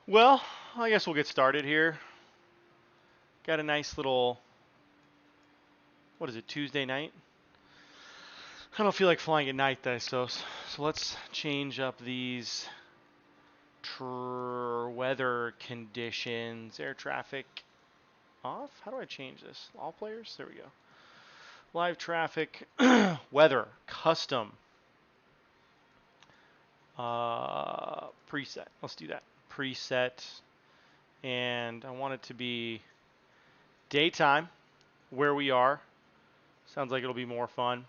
Well, I guess we'll get started here. Got a nice little, what is it, Tuesday night? I don't feel like flying at night though, so let's change up these weather conditions. Air traffic off? How do I change this? All players? There we go. Live traffic, weather, custom, preset. Let's do that. Preset, and I want it to be daytime where we are. Sounds like it'll be more fun.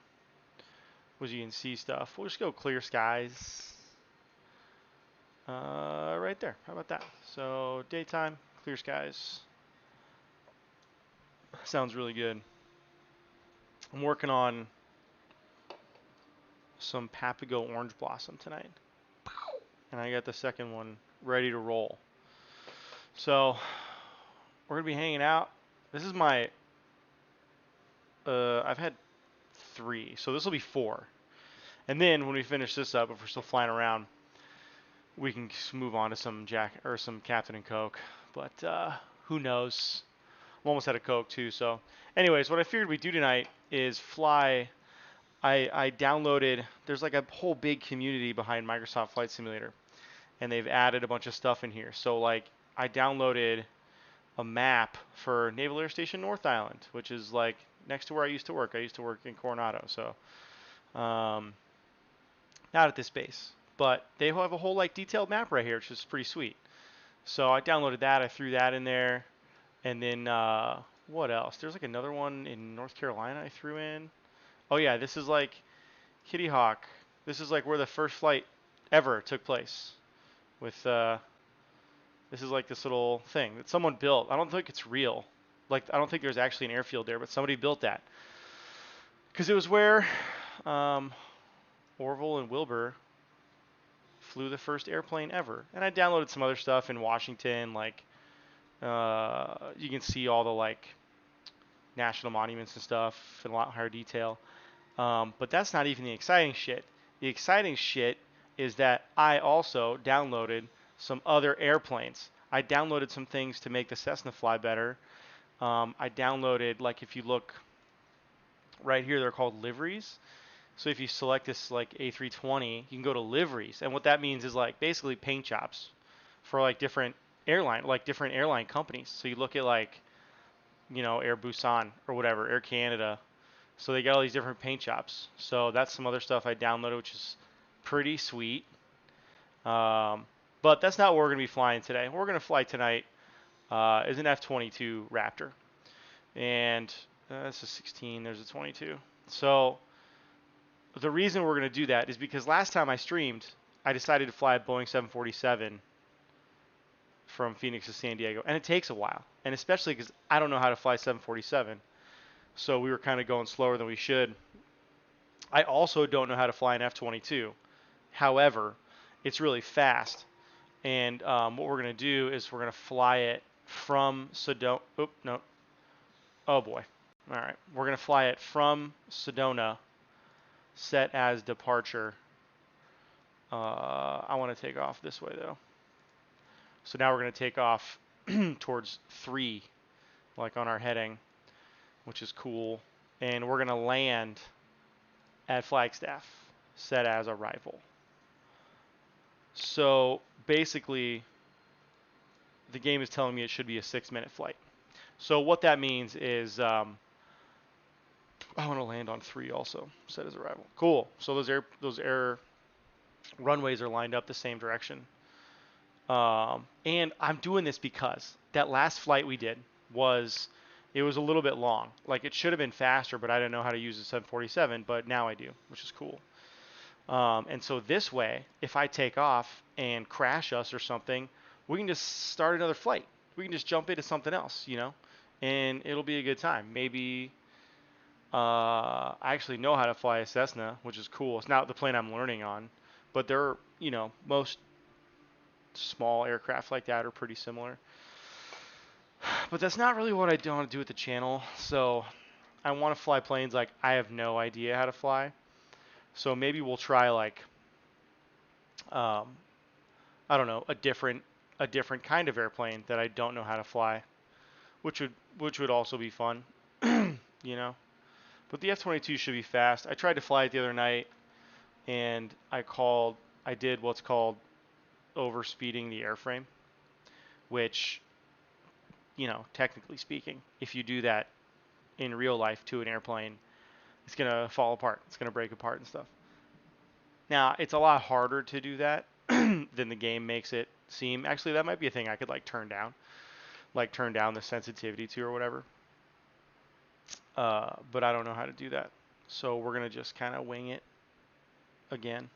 Was you can see stuff. We'll just go clear skies. Right there. How about that? So daytime, clear skies. Sounds really good. I'm working on some Papago orange blossom tonight, and I got the second one ready to roll. So we're gonna be hanging out. This is my. I've had three, so this will be four. And then when we finish this up, if we're still flying around, we can move on to some Jack or some Captain and Coke. But who knows? I'm almost out of Coke too. So, anyways, what I figured we'd do tonight is fly. I downloaded. There's like a whole big community behind Microsoft Flight Simulator, and they've added a bunch of stuff in here. So like I downloaded a map for Naval Air Station North Island, which is like next to where I used to work. I used to work in Coronado, so um, not at this base, but they have a whole like detailed map right here, which is pretty sweet. So I downloaded that. I threw that in there. And then what else? There's like another one in North Carolina I threw in. Oh yeah, this is like Kitty Hawk. This is like where the first flight ever took place. With this is like this little thing that someone built. I don't think it's real. Like I don't think there's actually an airfield there, but somebody built that because it was where um, Orville and Wilbur flew the first airplane ever. And I downloaded some other stuff in Washington, like you can see all the like national monuments and stuff in a lot higher detail. But that's not even the exciting shit. The exciting shit is that I also downloaded some other airplanes. I downloaded some things to make the Cessna fly better. I downloaded, like, if you look right here, they're called liveries. So if you select this like A320, you can go to liveries, and what that means is like basically paint jobs for like different airline companies. So you look at like Air Busan or whatever, Air Canada, so they got all these different paint jobs. So that's some other stuff I downloaded, which is pretty sweet. Um, but that's not what we're going to be flying today. What we're going to fly tonight is an F-22 Raptor. And that's a 16, there's a 22. So the reason we're going to do that is because last time I streamed, I decided to fly a Boeing 747 from Phoenix to San Diego. And it takes a while. And especially because I don't know how to fly 747. So we were kind of going slower than we should. I also don't know how to fly an F-22. However, it's really fast. And what we're going to do is we're going to fly it from Sedona. Oop, no. Oh boy. All right. We're going to fly it from Sedona, set as departure. I want to take off this way though. So now we're going to take off towards 3, like on our heading, which is cool. And we're going to land at Flagstaff, set as arrival. So basically, the game is telling me it should be a 6-minute flight. So what that means is I want to land on 3 also, set as arrival. Cool. So those air runways are lined up the same direction. And I'm doing this because that last flight we did it was a little bit long. Like it should have been faster, but I didn't know how to use the 747, but now I do, which is cool. And so this way, if I take off and crash us or something, we can just start another flight. We can just jump into something else, and it'll be a good time. Maybe I actually know how to fly a Cessna, which is cool. It's not the plane I'm learning on, but most small aircraft like that are pretty similar. But that's not really what I want to do with the channel. So I want to fly planes like I have no idea how to fly. So maybe we'll try like um, I don't know, a different a different kind of airplane that I don't know how to fly, which would also be fun, you know. But the F-22 should be fast. I tried to fly it the other night, and I did what's called overspeeding the airframe, which, technically speaking, if you do that in real life to an airplane, it's gonna fall apart. It's gonna break apart and stuff. Now, it's a lot harder to do that than the game makes it seem. Actually, that might be a thing I could like turn down the sensitivity to or whatever. But I don't know how to do that. So we're gonna just kind of wing it again,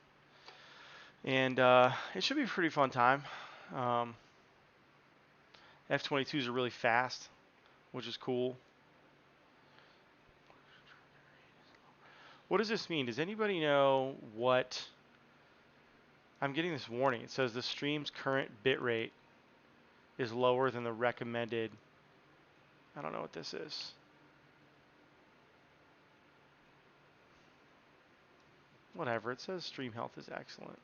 and it should be a pretty fun time. Um, F-22s are really fast, which is cool. What does this mean? Does anybody know what? I'm getting this warning. It says the stream's current bitrate is lower than the recommended. I don't know what this is. Whatever. It says stream health is excellent.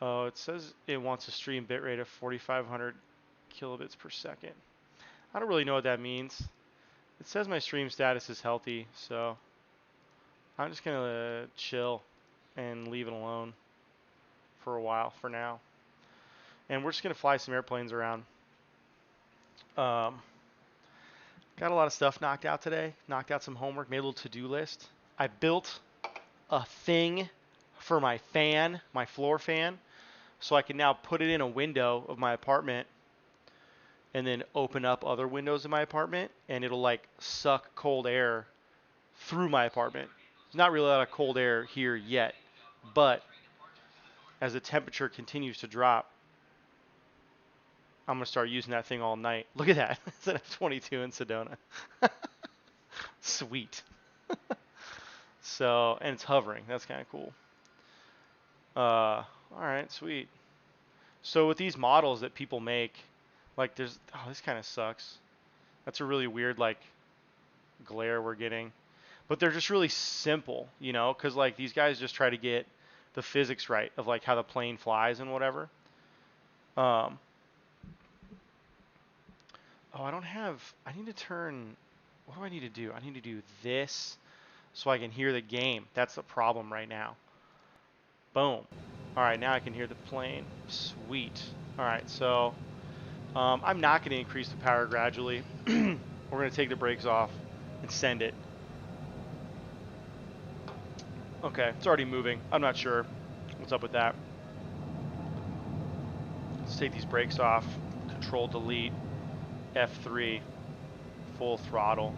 Oh, it says it wants a stream bitrate of 4,500 kilobits per second. I don't really know what that means. It says my stream status is healthy, so I'm just gonna chill and leave it alone for a while for now. And we're just gonna fly some airplanes around. Um, got a lot of stuff knocked out today. Knocked out some homework. Made a little to-do list. I built a thing for my fan, my floor fan, so I can now put it in a window of my apartment and then open up other windows in my apartment, and it'll like suck cold air through my apartment. There's not really a lot of cold air here yet, but as the temperature continues to drop, I'm gonna start using that thing all night. Look at that. It's an F-22 in Sedona. Sweet. So, and it's hovering. That's kind of cool. All right, sweet. So with these models that people make, like this kind of sucks. That's a really weird like glare we're getting. But they're just really simple, because like these guys just try to get the physics right of like how the plane flies and whatever. Um, I need to turn, what do I need to do? I need to do this so I can hear the game. That's the problem right now. Boom. All right, now I can hear the plane. Sweet. All right, so I'm not going to increase the power gradually. We're going to take the brakes off and send it. Okay, it's already moving. I'm not sure what's up with that. Let's take these brakes off. Control delete. F3. Full throttle.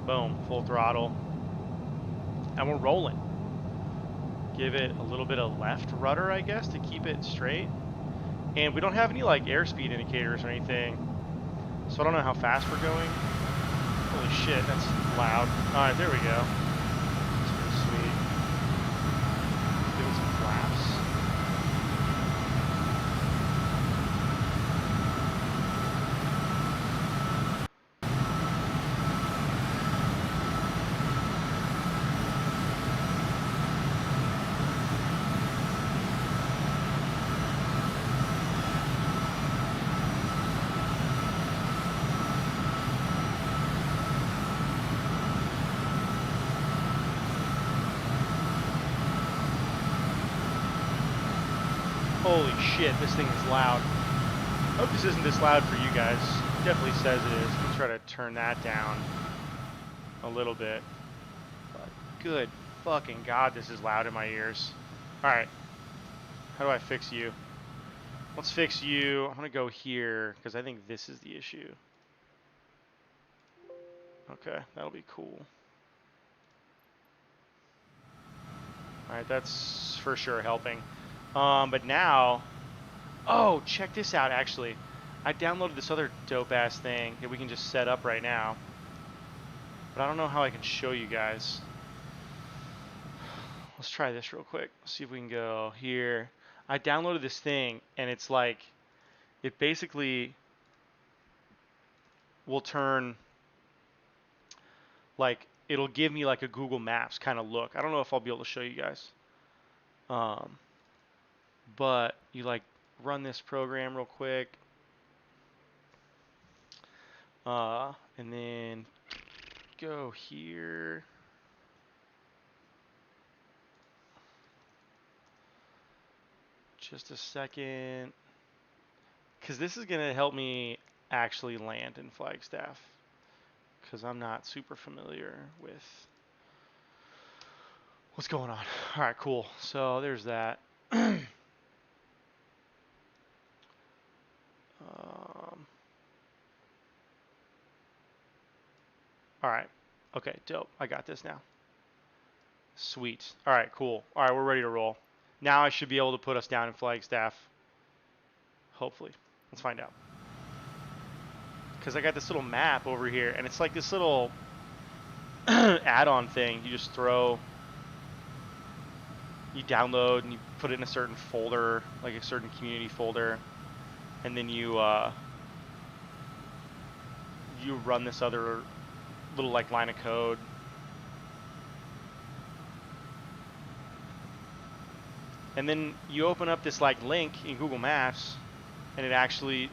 Boom, full throttle. And we're rolling. Give it a little bit of left rudder, I guess, to keep it straight. And we don't have any like airspeed indicators or anything, so I don't know how fast we're going. Holy shit, that's loud. Alright, there we go. That's pretty sweet. Give it some flaps. Holy shit, this thing is loud. I hope this isn't this loud for you guys. It definitely says it is. Let me try to turn that down a little bit. But good fucking god, this is loud in my ears. Alright. How do I fix you? Let's fix you. I'm gonna go here, because I think this is the issue. Okay, that'll be cool. Alright, that's for sure helping. But now, oh, check this out, actually. I downloaded this other dope-ass thing that we can just set up right now. But I don't know how I can show you guys. Let's try this real quick. See if we can go here. I downloaded this thing, and it's like, it basically will turn, like, it'll give me like a Google Maps kind of look. I don't know if I'll be able to show you guys. But you like run this program real quick. And then go here. Just a second. Because this is going to help me actually land in Flagstaff. Because I'm not super familiar with what's going on. All right, cool. So there's that. All right. Okay, dope. I got this now. Sweet. All right, cool. All right, we're ready to roll. Now I should be able to put us down in Flagstaff. Hopefully. Let's find out. Because I got this little map over here, and it's like this little add-on thing. You just throw, you download, and you put it in a certain folder, like a certain community folder, and then you run this other little like line of code. And then you open up this like link in Google Maps, and it actually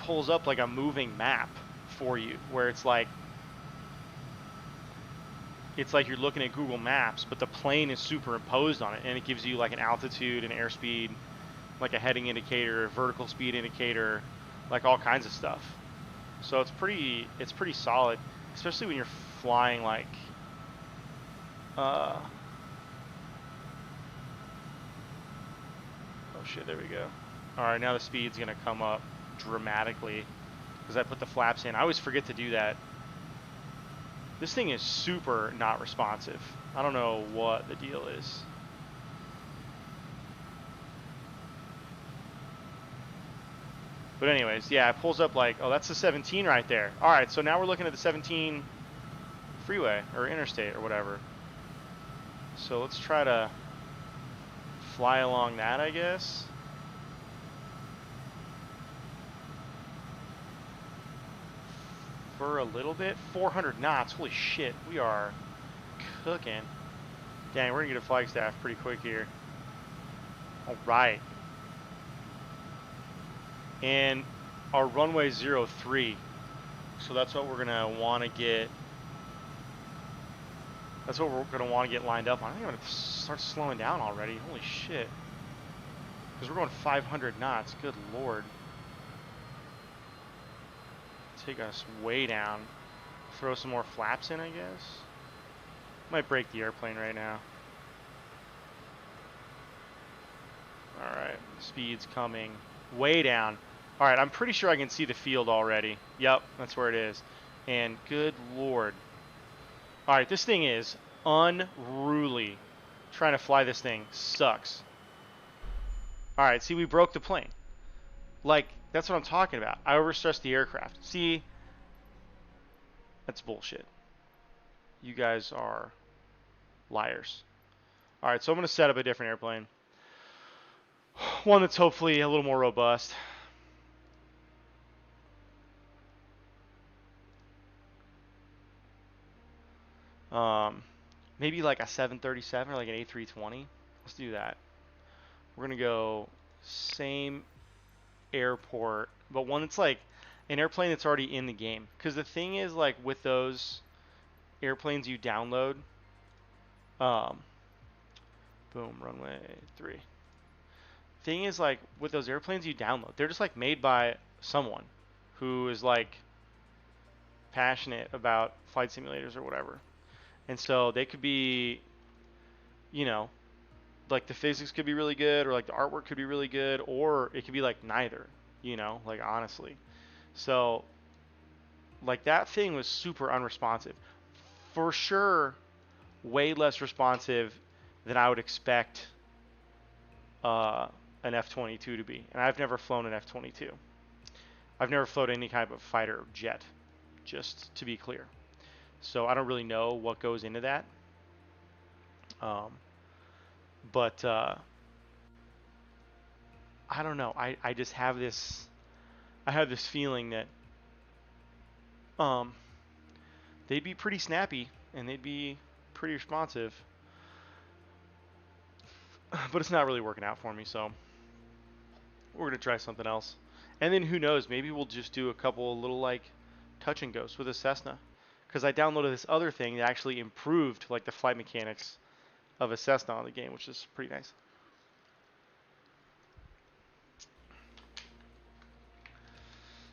pulls up like a moving map for you, where it's like you're looking at Google Maps, but the plane is superimposed on it, and it gives you like an altitude and airspeed, like a heading indicator, a vertical speed indicator, like all kinds of stuff. So it's pretty solid, especially when you're flying like oh shit, there we go. All right, now the speed's gonna come up dramatically because I put the flaps in. I always forget to do that. This thing is super not responsive. I don't know what the deal is. But anyways, yeah, it pulls up like, oh, that's the 17 right there. All right, so now we're looking at the 17 freeway or interstate or whatever. So let's try to fly along that, I guess. For a little bit. 400 knots. Holy shit, we are cooking. Dang, we're gonna get a Flagstaff pretty quick here. All right. And our runway 03. So that's what we're gonna want to get. That's what we're gonna want to get lined up on. I think I'm gonna start slowing down already. Holy shit. Because we're going 500 knots. Good lord. Take us way down. Throw some more flaps in, I guess. Might break the airplane right now. Alright, speed's coming way down. Alright, I'm pretty sure I can see the field already. Yep, that's where it is. And good lord. Alright, this thing is unruly. Trying to fly this thing sucks. Alright, see, we broke the plane. Like, that's what I'm talking about. I overstressed the aircraft. See, that's bullshit. You guys are liars. Alright, so I'm going to set up a different airplane. One that's hopefully a little more robust. Maybe like a 737 or like an A320. Let's do that. We're going to go same airport, but one that's like an airplane that's already in the game. Because the thing is, like, with those airplanes you download, boom, runway 3. Thing is, like, with those airplanes you download, they're just like made by someone who is like passionate about flight simulators or whatever. And so they could be, you know, like the physics could be really good, or like the artwork could be really good, or it could be like neither, you know, like honestly. So like that thing was super unresponsive. For sure, way less responsive than I would expect an F-22 to be. And I've never flown an F-22. I've never flown any kind of fighter jet, just to be clear. So I don't really know what goes into that. But I don't know. I just have this. I have this feeling that um, they'd be pretty snappy and they'd be pretty responsive. But it's not really working out for me, so we're gonna try something else. And then who knows? Maybe we'll just do a couple of little like touch and goes with a Cessna, because I downloaded this other thing that actually improved like the flight mechanics of a Cessna on the game, which is pretty nice.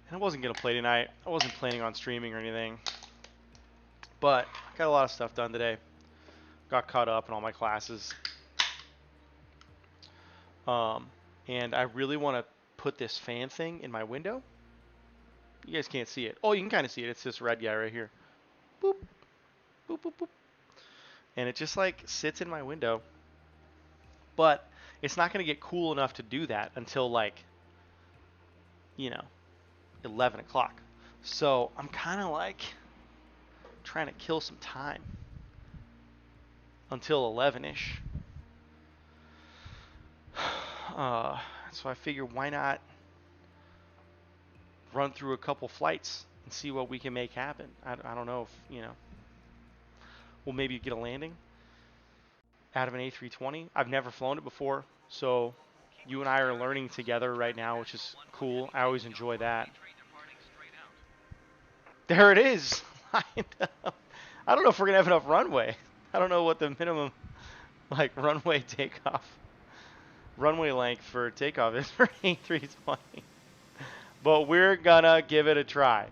And I wasn't gonna play tonight. I wasn't planning on streaming or anything, but I got a lot of stuff done today. Got caught up in all my classes. Um, and I really want to put this fan thing in my window. You guys can't see it. Oh, you can kind of see it. It's this red guy right here. Boop, boop, boop, boop. And it just like sits in my window. But it's not going to get cool enough to do that until like, 11 o'clock. So I'm kind of like trying to kill some time until 11-ish. So I figure why not run through a couple flights and see what we can make happen. I don't know if, we'll maybe get a landing out of an A320. I've never flown it before, so you and I are learning together right now, which is cool. I always enjoy that. There it is. I don't know if we're going to have enough runway. I don't know what the minimum like runway length for takeoff is for A320. But we're going to give it a try.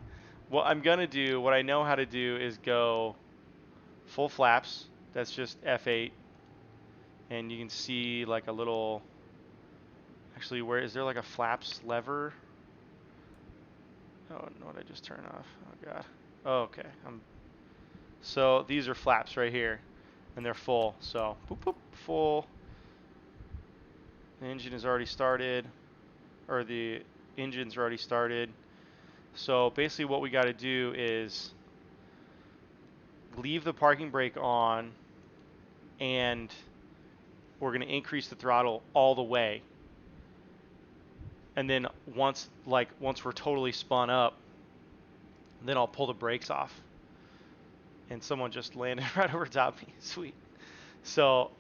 What I'm going to do, what I know how to do is go full flaps. That's just F8. And you can see like a little, actually, where is there like a flaps lever? Oh, no, what did I just turn off? Oh God. Oh, okay. So these are flaps right here, and they're full. So boop boop, full. The engine is already started, or the engine's already started. So basically, what we got to do is leave the parking brake on, and we're going to increase the throttle all the way. And then once we're totally spun up, then I'll pull the brakes off. And someone just landed right over top of me. Sweet. So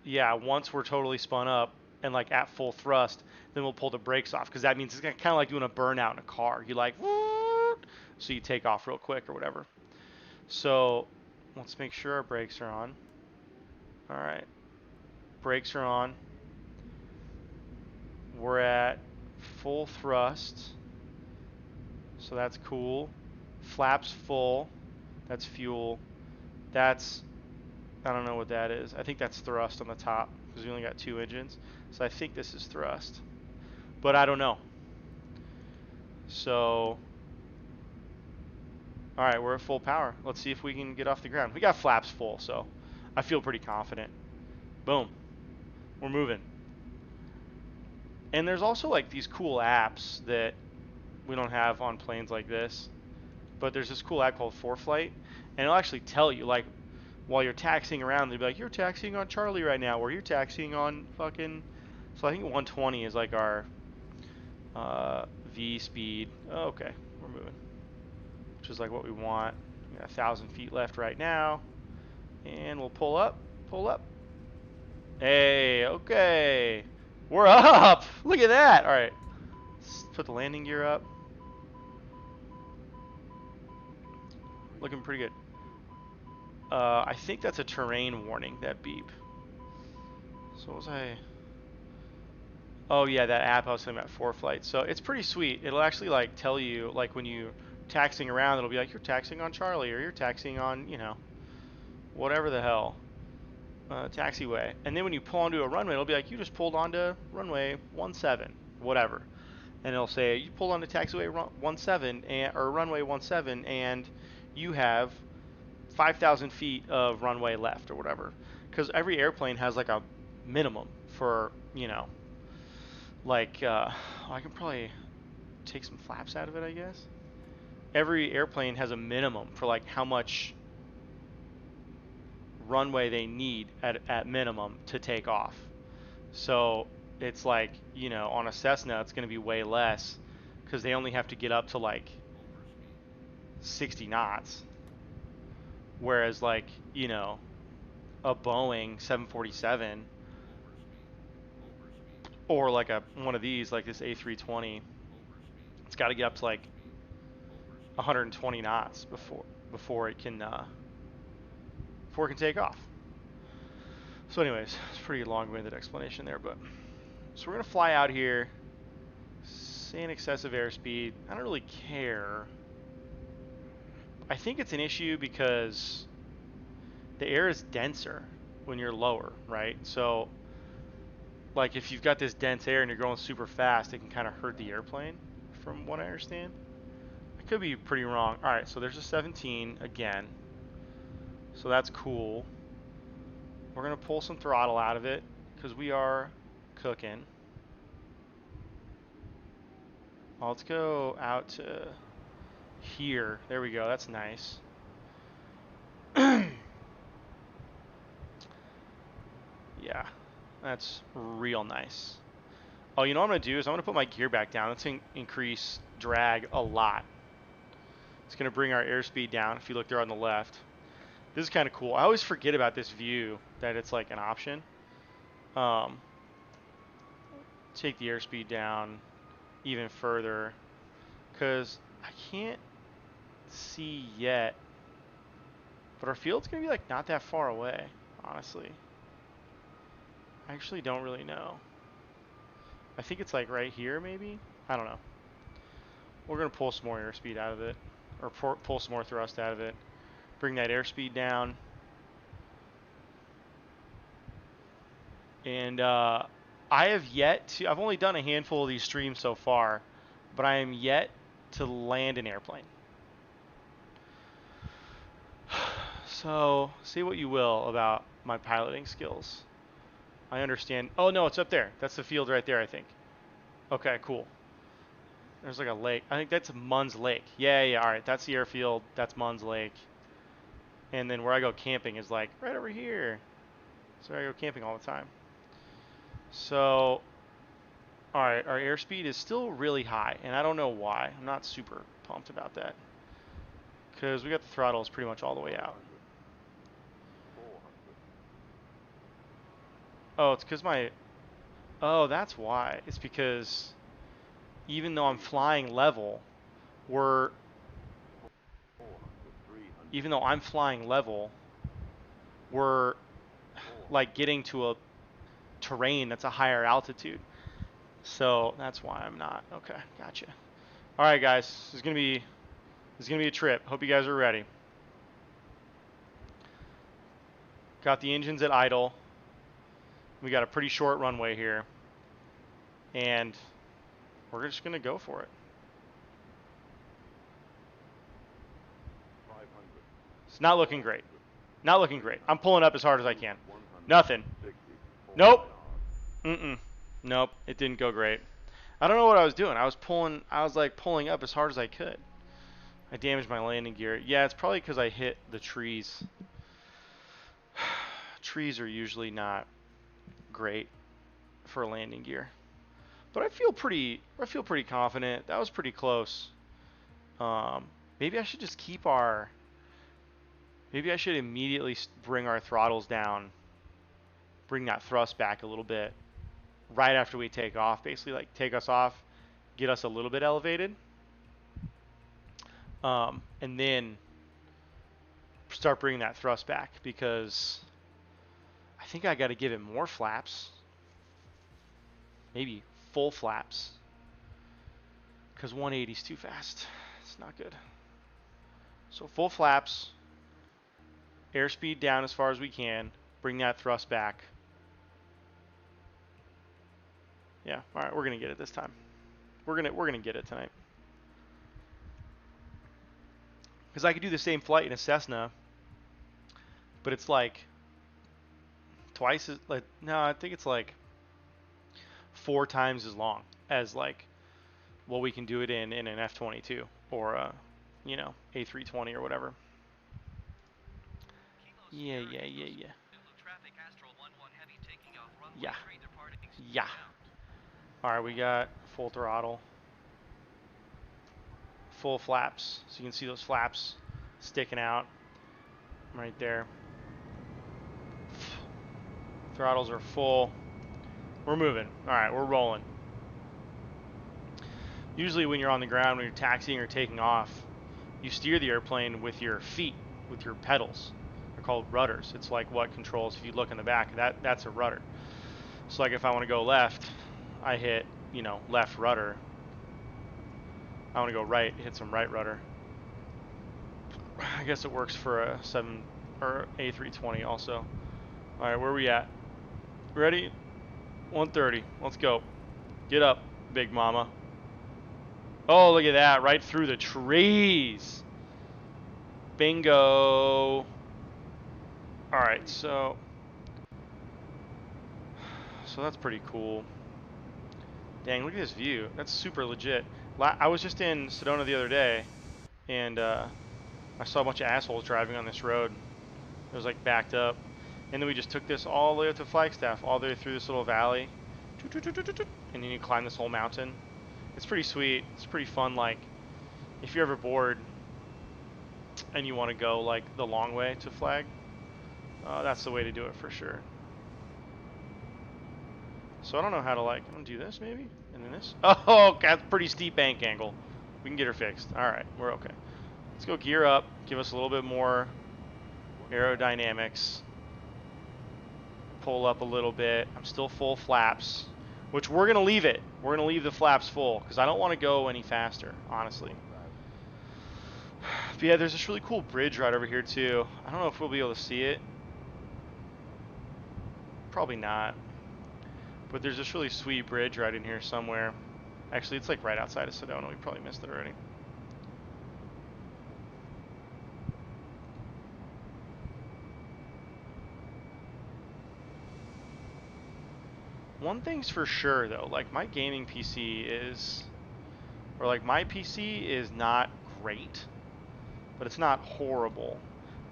yeah, once we're totally spun up and like at full thrust, then we'll pull the brakes off, because that means it's kind of like doing a burnout in a car. You like, so you take off real quick or whatever. So let's make sure our brakes are on. All right, brakes are on. We're at full thrust, so that's cool. Flaps full, that's fuel. That's, I don't know what that is. I think that's thrust on the top, because we only got 2 engines. So I think this is thrust, but I don't know. So, all right, we're at full power. Let's see if we can get off the ground. We got flaps full, so I feel pretty confident. Boom, we're moving. And there's also like these cool apps that we don't have on planes like this, but there's this cool app called ForeFlight, and it'll actually tell you, like, while you're taxiing around, they'll be like, you're taxiing on Charlie right now, or you're taxiing on fucking, so I think 120 is like our V speed. Oh, okay, we're moving, which is like what we want. We got 1,000 feet left right now, and we'll pull up. Hey, okay, we're up. Look at that. All right, let's put the landing gear up. Looking pretty good. I think that's a terrain warning, that beep. So what was I? Oh yeah, that app I was talking about, ForeFlight. So it's pretty sweet. It'll actually like tell you, like when you taxiing around, it'll be like, you're taxiing on Charlie, or you're taxiing on, whatever the hell, taxiway. And then when you pull onto a runway, it'll be like, you just pulled onto runway 17, whatever. And it'll say, you pulled onto taxiway 17 or runway 17, and you have 5,000 feet of runway left or whatever. Because every airplane has like a minimum for, like, I can probably take some flaps out of it, I guess. Every airplane has a minimum for like how much runway they need at minimum to take off. So it's like, on a Cessna, it's going to be way less, because they only have to get up to like 60 knots. Whereas like, you know, a Boeing 747 or like one of these, like this A320, it's got to get up to like 120 knots before it can take off. So anyways, it's a pretty long-winded explanation there, but so we're gonna fly out here, say an excessive airspeed. I don't really care. I think it's an issue because the air is denser when you're lower, right? So like if you've got this dense air and you're going super fast, it can kind of hurt the airplane, from what I understand. I could be pretty wrong. All right, so there's a 17 again. So that's cool. We're gonna pull some throttle out of it because we are cooking. Well, let's go out to here. There we go. That's nice. Yeah, that's real nice. Oh, you know what I'm going to do is I'm going to put my gear back down. That's going to increase drag a lot. It's going to bring our airspeed down if you look there on the left. This is kind of cool. I always forget about this view, that it's like an option. Take the airspeed down even further because I can't see yet. But our field's going to be like not that far away, honestly. I actually don't really know. I think it's like right here, maybe? I don't know. We're going to pull some more airspeed out of it, or pull some more thrust out of it. Bring that airspeed down. And I have yet to, I've only done a handful of these streams so far, but I am yet to land an airplane. So, say what you will about my piloting skills. I understand. Oh, no, it's up there. That's the field right there, I think. Okay, cool. There's like a lake. I think that's Munns Lake. Yeah, all right. That's the airfield. That's Munns Lake. And then where I go camping is like right over here. So I go camping all the time. So, all right, our airspeed is still really high, and I don't know why. I'm not super pumped about that because we got the throttles pretty much all the way out. Oh, it's because oh, that's why. It's because even though I'm flying level, even though I'm flying level, we're like getting to a terrain that's a higher altitude. So that's why I'm not. Okay, gotcha. All right, guys, this is gonna be a trip. Hope you guys are ready. Got the engines at idle. We got a pretty short runway here, and we're just gonna go for it. It's not looking great. Not looking great. I'm pulling up as hard as I can. Nothing. Nope. Nope. It didn't go great. I don't know what I was doing. I was like pulling up as hard as I could. I damaged my landing gear. Yeah, it's probably because I hit the trees. Trees are usually not great for landing gear. But I feel pretty confident. That was pretty close. Maybe I should just keep maybe I should immediately bring our throttles down. Bring that thrust back a little bit right after we take off. Basically like take us off, get us a little bit elevated. And then start bringing that thrust back because I think I got to give it more flaps. Maybe full flaps. Because 180 is too fast. It's not good. So full flaps. Airspeed down as far as we can. Bring that thrust back. Yeah, all right, we're going to get it this time. We're going to get it tonight. Because I could do the same flight in a Cessna, but it's like twice as, like, no, I think it's like 4 times as long as like what we can do it in an F-22 or a, you know, A320 or whatever. Yeah. All right, we got full throttle. full flaps. So you can see those flaps sticking out right there. Throttles are full. We're moving. All right, we're rolling. Usually when you're on the ground, when you're taxiing or taking off, you steer the airplane with your feet, with your pedals. They're called rudders. It's like what controls, if you look in the back, that's a rudder. So like if I want to go left, I hit, you know, left rudder. I want to go right, hit some right rudder. I guess it works for a 7 or A320 also. All right, where are we at? Ready? 130. Let's go. Get up, big mama. Oh, look at that, right through the trees. Bingo. All right, so that's pretty cool. Dang, look at this view. That's super legit. I was just in Sedona the other day, and I saw a bunch of assholes driving on this road. It was like backed up. And then we just took this all the way up to Flagstaff, all the way through this little valley. And then you climb this whole mountain. It's pretty sweet. It's pretty fun. Like, if you're ever bored and you want to go like the long way to Flag, that's the way to do it for sure. So I don't know how to like, I'm gonna do this maybe, and then this. Oh, that's a pretty steep bank angle. We can get her fixed. All right, we're okay. Let's go gear up, give us a little bit more aerodynamics. Pull up a little bit. I'm still full flaps, which we're gonna leave it. We're gonna leave the flaps full because I don't want to go any faster, honestly. But yeah, there's this really cool bridge right over here too. I don't know if we'll be able to see it. Probably not. But there's this really sweet bridge right in here somewhere. Actually, it's like right outside of Sedona. We probably missed it already. One thing's for sure though, like my gaming PC is, or like my PC is not great, but it's not horrible.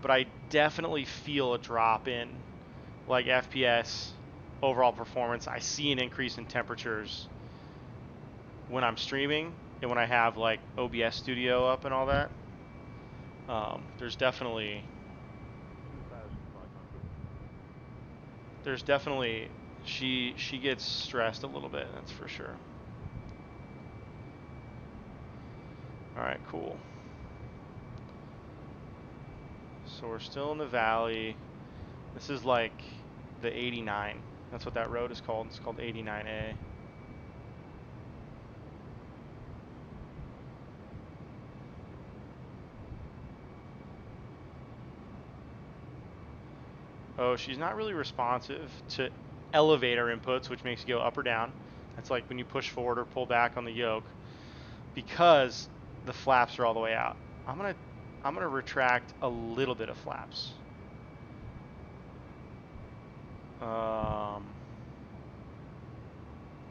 But I definitely feel a drop in like FPS, overall performance. I see an increase in temperatures when I'm streaming and when I have like OBS Studio up and all that. There's definitely she gets stressed a little bit, that's for sure. All right, cool. So we're still in the valley. This is like the 89. That's what that road is called. It's called 89A. Oh, she's not really responsive to elevator inputs, which makes you go up or down. That's like when you push forward or pull back on the yoke, because the flaps are all the way out. I'm gonna retract a little bit of flaps.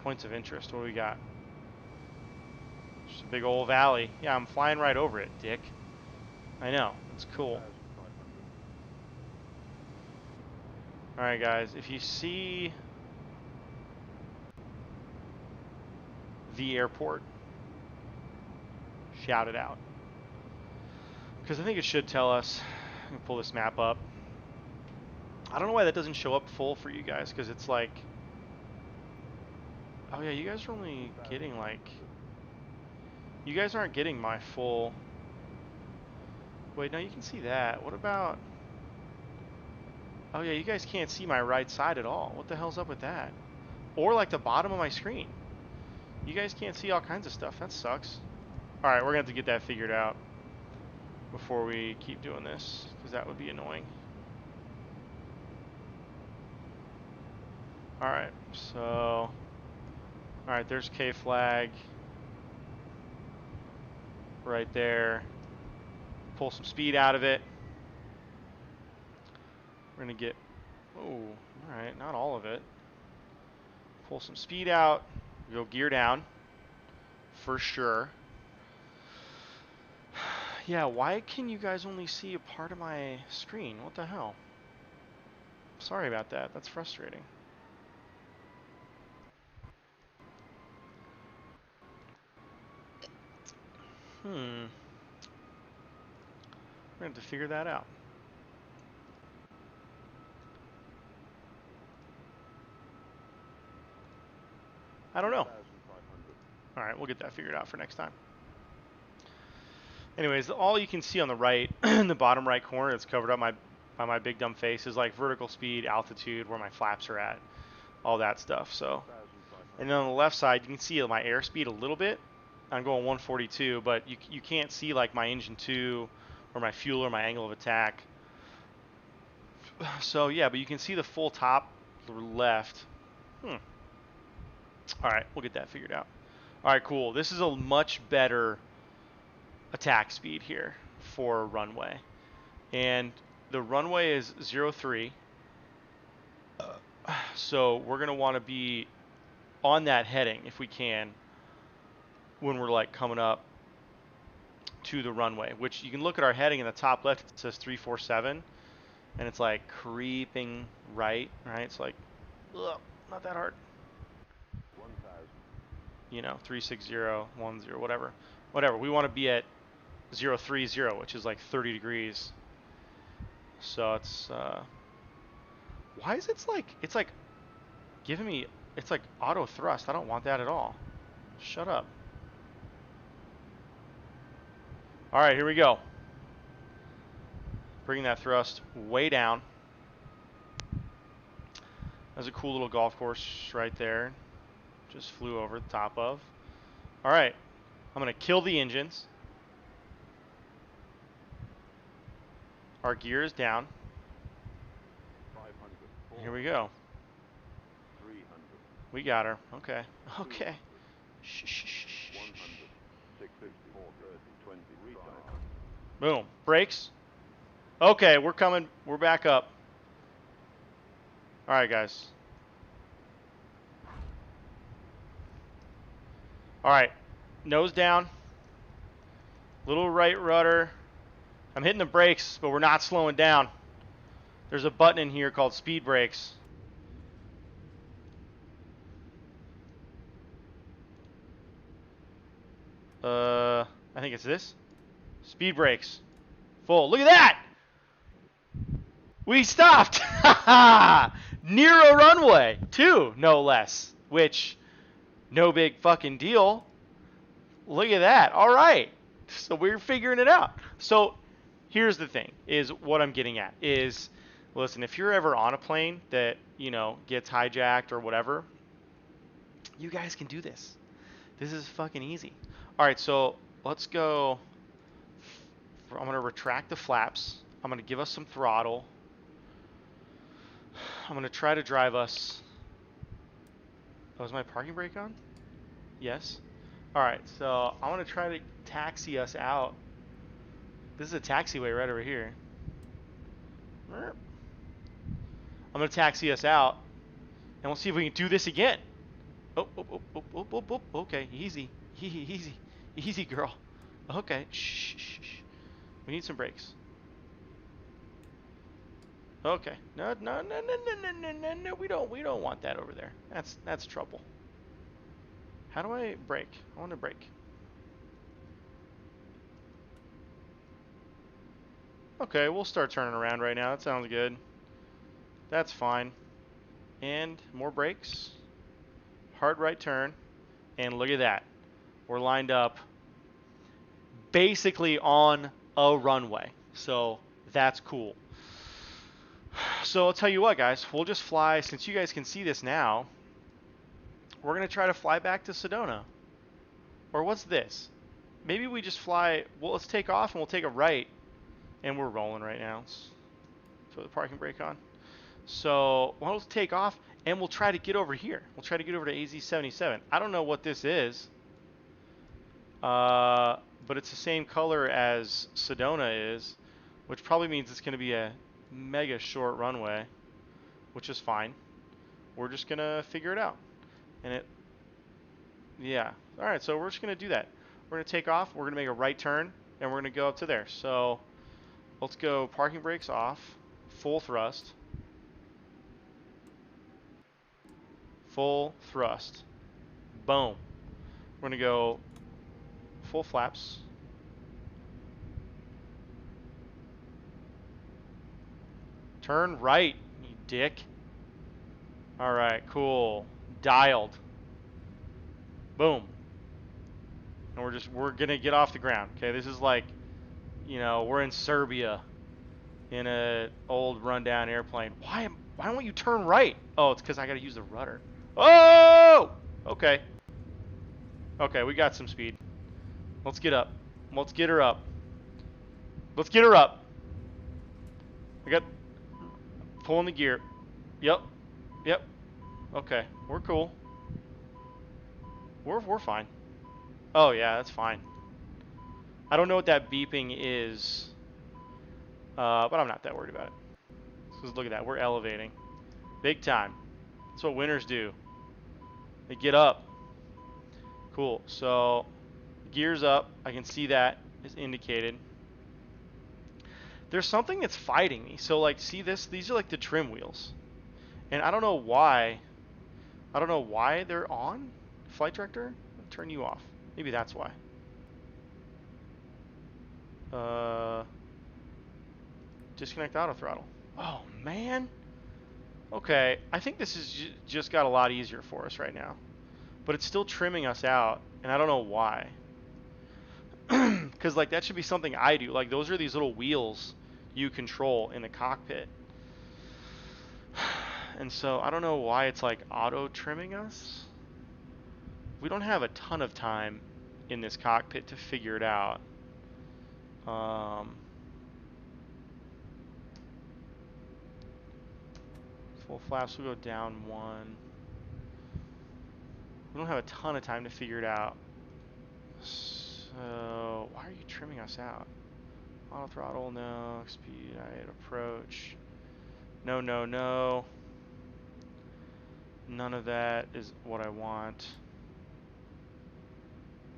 Points of interest. What do we got? Just a big old valley. Yeah, I'm flying right over it, dick. I know. It's cool. Alright, guys. If you see the airport, shout it out. Because I think it should tell us. I'm going to pull this map up. I don't know why that doesn't show up full for you guys, because it's like... Oh yeah, you guys are only getting like... You guys aren't getting my full... Wait, no, you can see that. What about... Oh yeah, you guys can't see my right side at all. What the hell's up with that? Or like the bottom of my screen. You guys can't see all kinds of stuff. That sucks. Alright, we're going to have to get that figured out before we keep doing this, because that would be annoying. Alright, so... Alright, there's K flag. Right there. Pull some speed out of it. We're going to get... Oh, alright, not all of it. Pull some speed out. Go gear down. For sure. Yeah, why can you guys only see a part of my screen? What the hell? Sorry about that. That's frustrating. We're going to have to figure that out. I don't know. All right, we'll get that figured out for next time. Anyways, all you can see on the right, in the bottom right corner that's covered up by my big dumb face is like vertical speed, altitude, where my flaps are at, all that stuff. So, and then on the left side, you can see my airspeed a little bit. I'm going 142, but you can't see like my engine 2 or my fuel or my angle of attack. So yeah, but you can see the full top left. All right, we'll get that figured out. All right, cool. This is a much better attack speed here for runway. And the runway is 03. So we're going to want to be on that heading if we can when we're like coming up to the runway, which you can look at our heading in the top left. It says 347 and it's like creeping right? It's like, ugh, not that hard. 360, 10, whatever. We want to be at 030, which is like 30 degrees. So it's, why is it's like giving me, it's like auto thrust. I don't want that at all. Shut up. All right, here we go. Bringing that thrust way down. There's a cool little golf course right there. Just flew over the top of. All right, I'm gonna kill the engines. Our gear is down. Here we go. We got her. Okay. Okay. Shh, shh, shh, shh, shh. Boom. Brakes. Okay, we're coming. We're back up. All right, guys. All right. Nose down. Little right rudder. I'm hitting the brakes, but we're not slowing down. There's a button in here called speed brakes. I think it's this. Speed brakes. Full. Look at that! We stopped! Near a runway, too, no less. Which, no big fucking deal. Look at that. All right. So we're figuring it out. So here's the thing, is what I'm getting at is, listen, if you're ever on a plane that, gets hijacked or whatever, you guys can do this. This is fucking easy. All right, so let's go. I'm going to retract the flaps. I'm going to give us some throttle. I'm going to try to drive us. Oh, is my parking brake on? Yes. All right, so I want to try to taxi us out. This is a taxiway right over here. I'm going to taxi us out, and we'll see if we can do this again. Oh. Okay, easy. Easy, girl. Okay, shh. We need some brakes. Okay. No. We don't want that over there. That's trouble. How do I brake? I want to brake. Okay, we'll start turning around right now. That sounds good. That's fine. And more brakes. Hard right turn. And look at that. We're lined up basically on a runway. So that's cool. So I'll tell you what, guys. We'll just fly, since you guys can see this now, we're going to try to fly back to Sedona. Or what's this? Maybe we just fly, well, let's take off and we'll take a right. And we're rolling right now. Let's throw the parking brake on. So we'll take off and we'll try to get over here. We'll try to get over to AZ-77. I don't know what this is. But it's the same color as Sedona is, which probably means it's going to be a mega short runway, which is fine. We're just going to figure it out. And yeah. All right, so we're just going to do that. We're going to take off, we're going to make a right turn, and we're going to go up to there. So let's go parking brakes off, full thrust. Full thrust. Boom. We're going to go full flaps. Turn right, you dick. All right, cool. Dialed. Boom. And we're gonna get off the ground. Okay, this is like, we're in Serbia in a old rundown airplane. Why don't you turn right? Oh, it's because I gotta use the rudder. Oh! Okay. Okay, we got some speed. Let's get up. Let's get her up. Let's get her up. I got pulling the gear. Yep. Yep. Okay, we're cool. We're fine. Oh yeah, that's fine. I don't know what that beeping is, but I'm not that worried about it. Just look at that. We're elevating. Big time. That's what winners do. They get up. Cool. So, gears up. I can see that is indicated. There's something that's fighting me. So, like, see this? These are like the trim wheels. And I don't know why. I don't know why they're on. Flight director, turn you off. Maybe that's why. Disconnect auto throttle. Oh, man. Okay, I think this has just got a lot easier for us right now. But it's still trimming us out, and I don't know why. Because, like, that should be something I do. Like, those are these little wheels you control in the cockpit. And so, I don't know why it's, like, auto-trimming us. We don't have a ton of time in this cockpit to figure it out. Full flaps will go down 1. We don't have a ton of time to figure it out. So, why are you trimming us out? Auto throttle, no. Speed, right. Approach. No, no, no. None of that is what I want.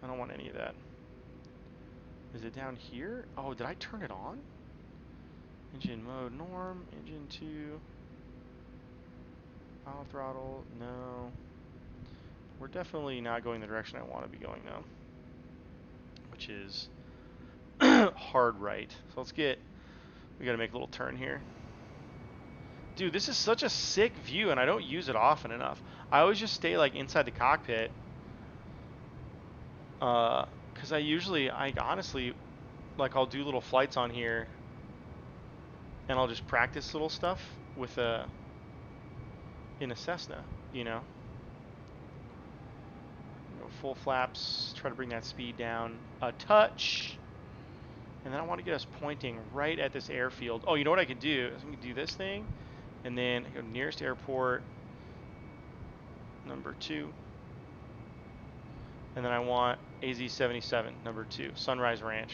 I don't want any of that. Is it down here? Oh, did I turn it on? Engine mode norm, engine 2. Auto throttle, no. We're definitely not going the direction I want to be going though, which is hard right. So we gotta make a little turn here. Dude, this is such a sick view and I don't use it often enough. I always just stay like inside the cockpit. Cause I honestly, like I'll do little flights on here and I'll just practice little stuff with in a Cessna, Go full flaps, try to bring that speed down a touch. And then I want to get us pointing right at this airfield. Oh, you know what I could do? I can do this thing, and then I go nearest airport, number 2. And then I want AZ-77, number 2, Sunrise Ranch.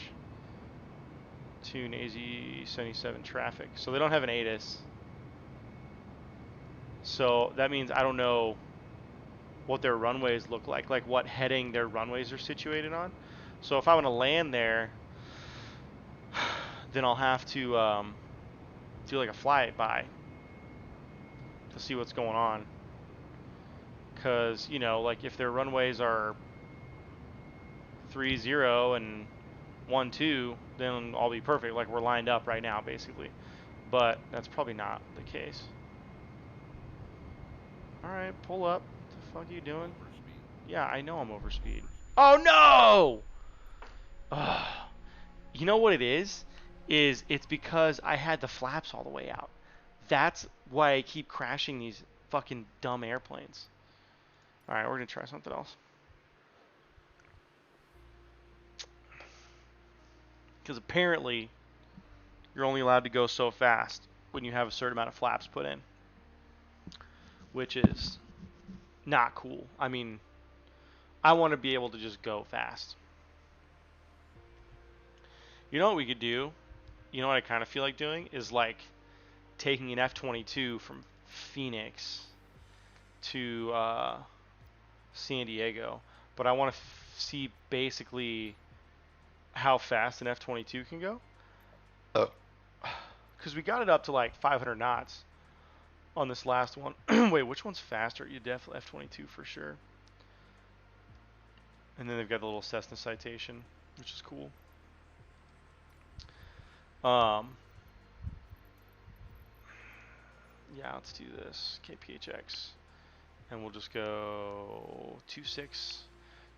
Tune AZ-77 traffic. So they don't have an ATIS. So that means I don't know what their runways look like what heading their runways are situated on. So if I want to land there, then I'll have to do like a flyby to see what's going on. Because, like if their runways are 30 and 12, then I'll be perfect. Like we're lined up right now, basically. But that's probably not the case. All right, pull up. What the fuck are you doing? Yeah, I know I'm over speed. Oh no! You know what it is? It's because I had the flaps all the way out. That's why I keep crashing these fucking dumb airplanes. All right, we're gonna try something else. Because apparently, you're only allowed to go so fast when you have a certain amount of flaps put in, which is not cool. I mean, I want to be able to just go fast. You know what we could do? You know what I kind of feel like doing is like taking an F-22 from Phoenix to San Diego, but I want to see basically how fast an F-22 can go. Because we got it up to like 500 knots on this last one. Wait, which one's faster? You definitely F-22 for sure. And then they've got the little Cessna citation, which is cool. Yeah, let's do this. KPHX. And we'll just go 2-6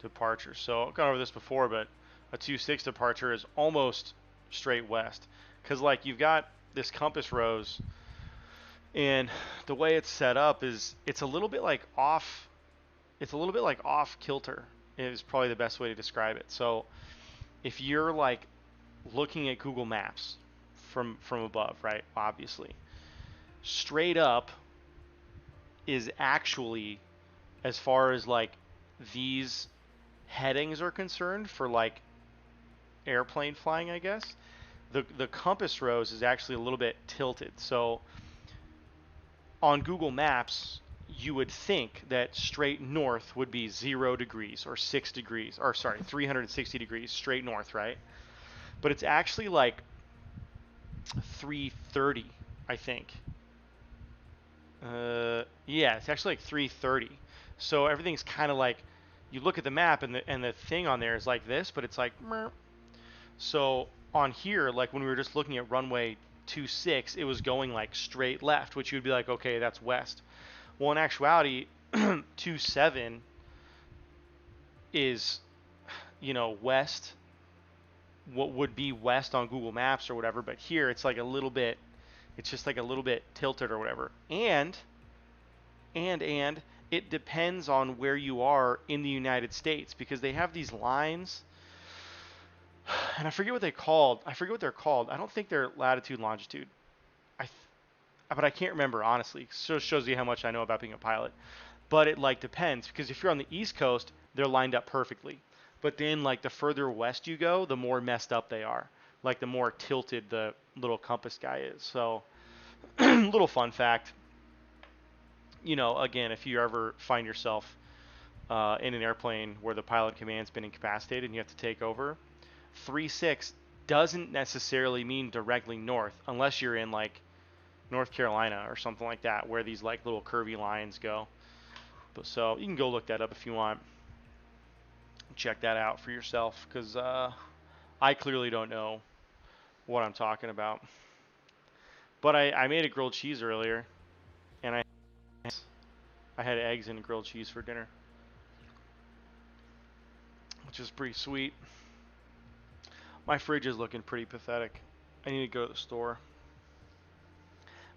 departure. So I've gone over this before, but a 2-6 departure is almost straight west. Because like you've got this compass rose, and the way it's set up is it's a little bit like off. It's a little bit like off kilter is probably the best way to describe it. So if you're like looking at Google Maps from above, right? Obviously, straight up is actually, as far as like these headings are concerned for like airplane flying, I guess, the compass rose is actually a little bit tilted. So on Google Maps, you would think that straight north would be 0 degrees or 6 degrees, or sorry, 360 degrees straight north, right? But it's actually like 330, I think. Yeah, it's actually like 330. So everything's kind of like, you look at the map and the thing on there is like this, but it's like, meh. So on here, like when we were just looking at runway 26, it was going like straight left, which you would be like, okay, that's west. Well, in actuality, 27 is, west, what would be west on Google Maps or whatever, but here it's like a little bit, it's just like a little bit tilted or whatever. And it depends on where you are in the United States, because they have these lines, and I forget what they called. I forget what they're called. I don't think they're latitude, longitude. But I can't remember honestly. So it shows you how much I know about being a pilot. But it like depends, because if you're on the East Coast, they're lined up perfectly. But then like the further west you go, the more messed up they are. Like the more tilted the little compass guy is. So little fun fact. Again, if you ever find yourself in an airplane where the pilot command's been incapacitated and you have to take over, 3-6 doesn't necessarily mean directly north, unless you're in like North Carolina or something like that, where these like little curvy lines go. But so you can go look that up if you want. Check that out for yourself, because I clearly don't know what I'm talking about. But I made a grilled cheese earlier, and I had eggs and grilled cheese for dinner, which is pretty sweet. My fridge is looking pretty pathetic. I need to go to the store.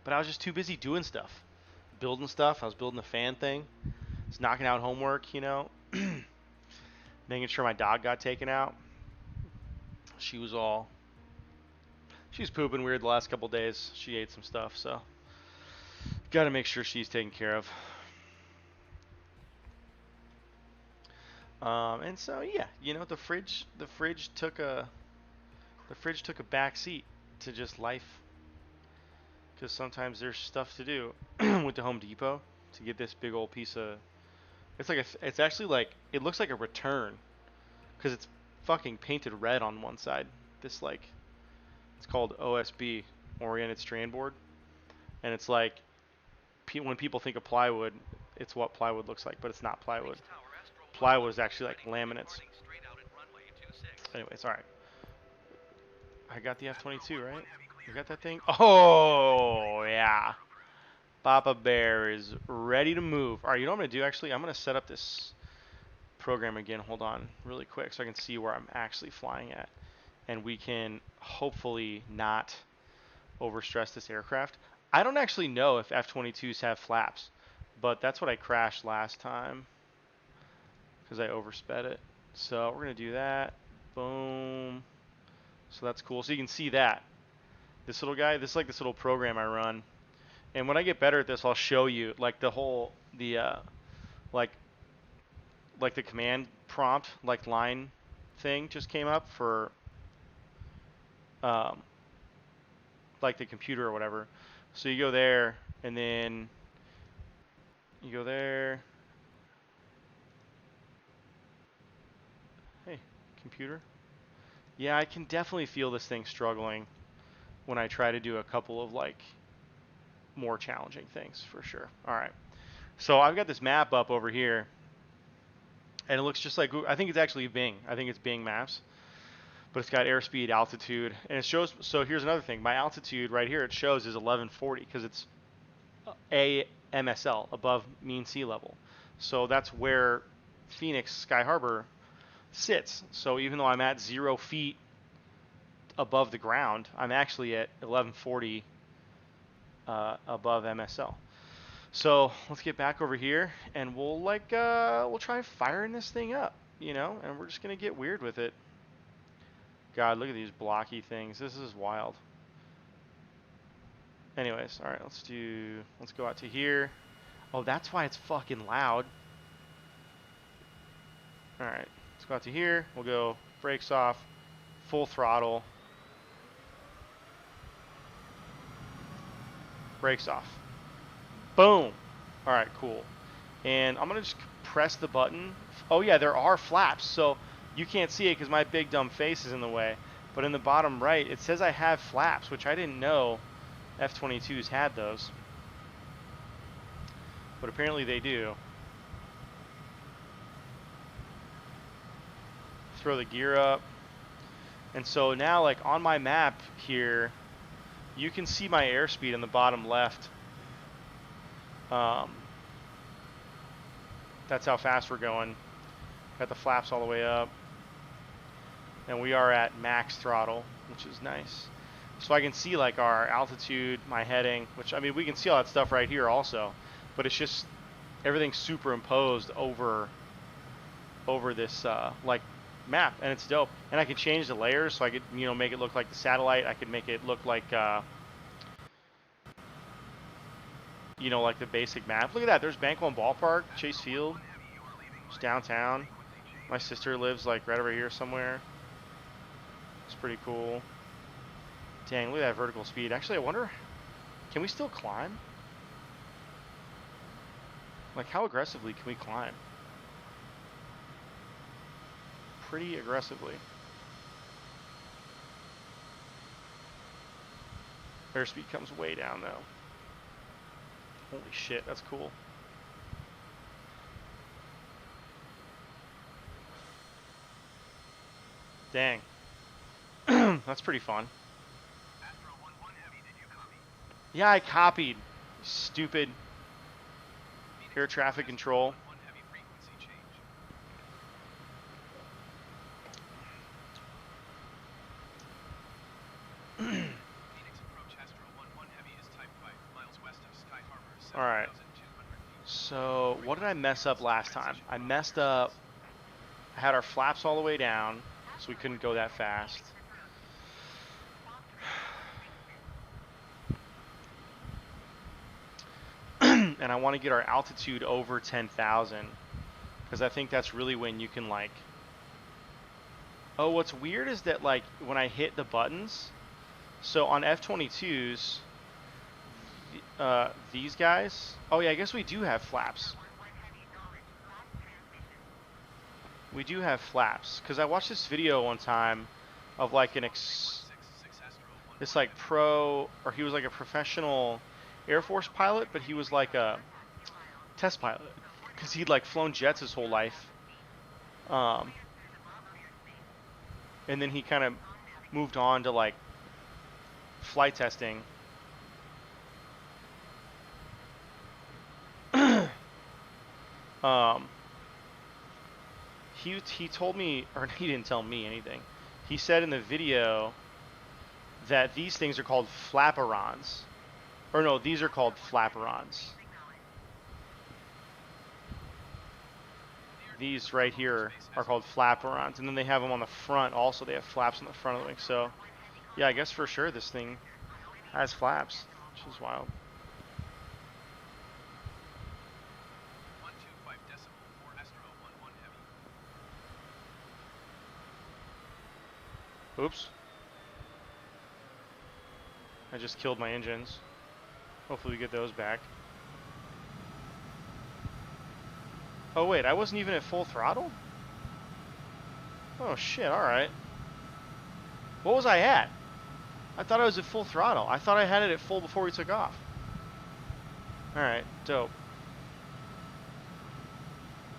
But I was just too busy doing stuff. Building stuff. I was building the fan thing. I was knocking out homework, making sure my dog got taken out. She was pooping weird the last couple days. She ate some stuff, so got to make sure she's taken care of. And so yeah, the fridge took a back seat to just life, because sometimes there's stuff to do. Went to Home Depot to get this big old piece of. It's actually like, it looks like a return, because it's fucking painted red on one side. This like, it's called OSB, Oriented Strand Board, and it's like, when people think of plywood, it's what plywood looks like, but it's not plywood. Plywood is actually like laminates. Anyways, all right. I got the F-22, right? You got that thing? Oh, yeah. Papa Bear is ready to move. All right, you know what I'm going to do, actually? I'm going to set up this program again. Hold on really quick so I can see where I'm actually flying at. And we can hopefully not overstress this aircraft. I don't actually know if F-22s have flaps, but that's what I crashed last time because I oversped it. So we're going to do that. Boom. So that's cool. So you can see that. This little guy, this is like this little program I run. And when I get better at this, I'll show you like like the command prompt, like line thing just came up for um, like the computer or whatever. So you go there, and then you go there. Hey, computer. Yeah, I can definitely feel this thing struggling when I try to do a couple of like more challenging things for sure. All right. So I've got this map up over here, and it looks just like, I think it's actually Bing. I think it's Bing Maps, but it's got airspeed, altitude, and it shows. So here's another thing. My altitude right here, it shows is 1140, because a MSL, above mean sea level. So that's where Phoenix Sky Harbor sits. So even though I'm at 0 feet above the ground, I'm actually at 1140 above MSL. So let's get back over here, and we'll try firing this thing up, and we're just gonna get weird with it. God, look at these blocky things. This is wild. Anyways, all right, let's go out to here. Oh, that's why it's fucking loud. All right, let's go out to here. We'll go brakes off, full throttle, brakes off. Boom. All right, cool. And I'm gonna just press the button. Oh yeah, there are flaps, so you can't see it because my big dumb face is in the way. But in the bottom right, it says I have flaps, which I didn't know F-22s had those. But apparently they do. Throw the gear up. And so now, like on my map here, you can see my airspeed in the bottom left. That's how fast we're going. Got the flaps all the way up. And we are at max throttle, which is nice. So I can see like our altitude, my heading, which I mean we can see all that stuff right here also, but it's just everything's superimposed over this like map, and it's dope. And I can change the layers, so I could make it look like the satellite. I could make it look like like the basic map. Look at that. There's Bank One Ballpark, Chase Field. It's downtown. My sister lives like right over here somewhere. It's pretty cool. Dang, look at that vertical speed. Actually, I wonder, can we still climb? Like, how aggressively can we climb? Pretty aggressively. Airspeed comes way down, though. Holy shit, that's cool. Dang. That's pretty fun. Yeah, I copied. Stupid air traffic control. Alright. So, what did I mess up last time? I messed up. I had our flaps all the way down, so we couldn't go that fast. And I want to get our altitude over 10,000, because I think that's really when you can like. Oh, what's weird is that like when I hit the buttons, so on F-22s, these guys. Oh yeah, I guess we do have flaps. We do have flaps, because I watched this video one time of like this like pro, or he was like a professional Air Force pilot, but he was like a test pilot because he'd like flown jets his whole life. And then he kind of moved on to like flight testing. He told me, or he didn't tell me anything. He said in the video that these things are called flaperons. Or no, these are called flaperons. These right here are called flaperons. And then they have them on the front also. They have flaps on the front of the wing. So, yeah, I guess for sure this thing has flaps, which is wild. Oops. I just killed my engines. Hopefully we get those back. Oh wait, I wasn't even at full throttle? Oh shit, alright. What was I at? I thought I was at full throttle. I thought I had it at full before we took off. Alright, dope.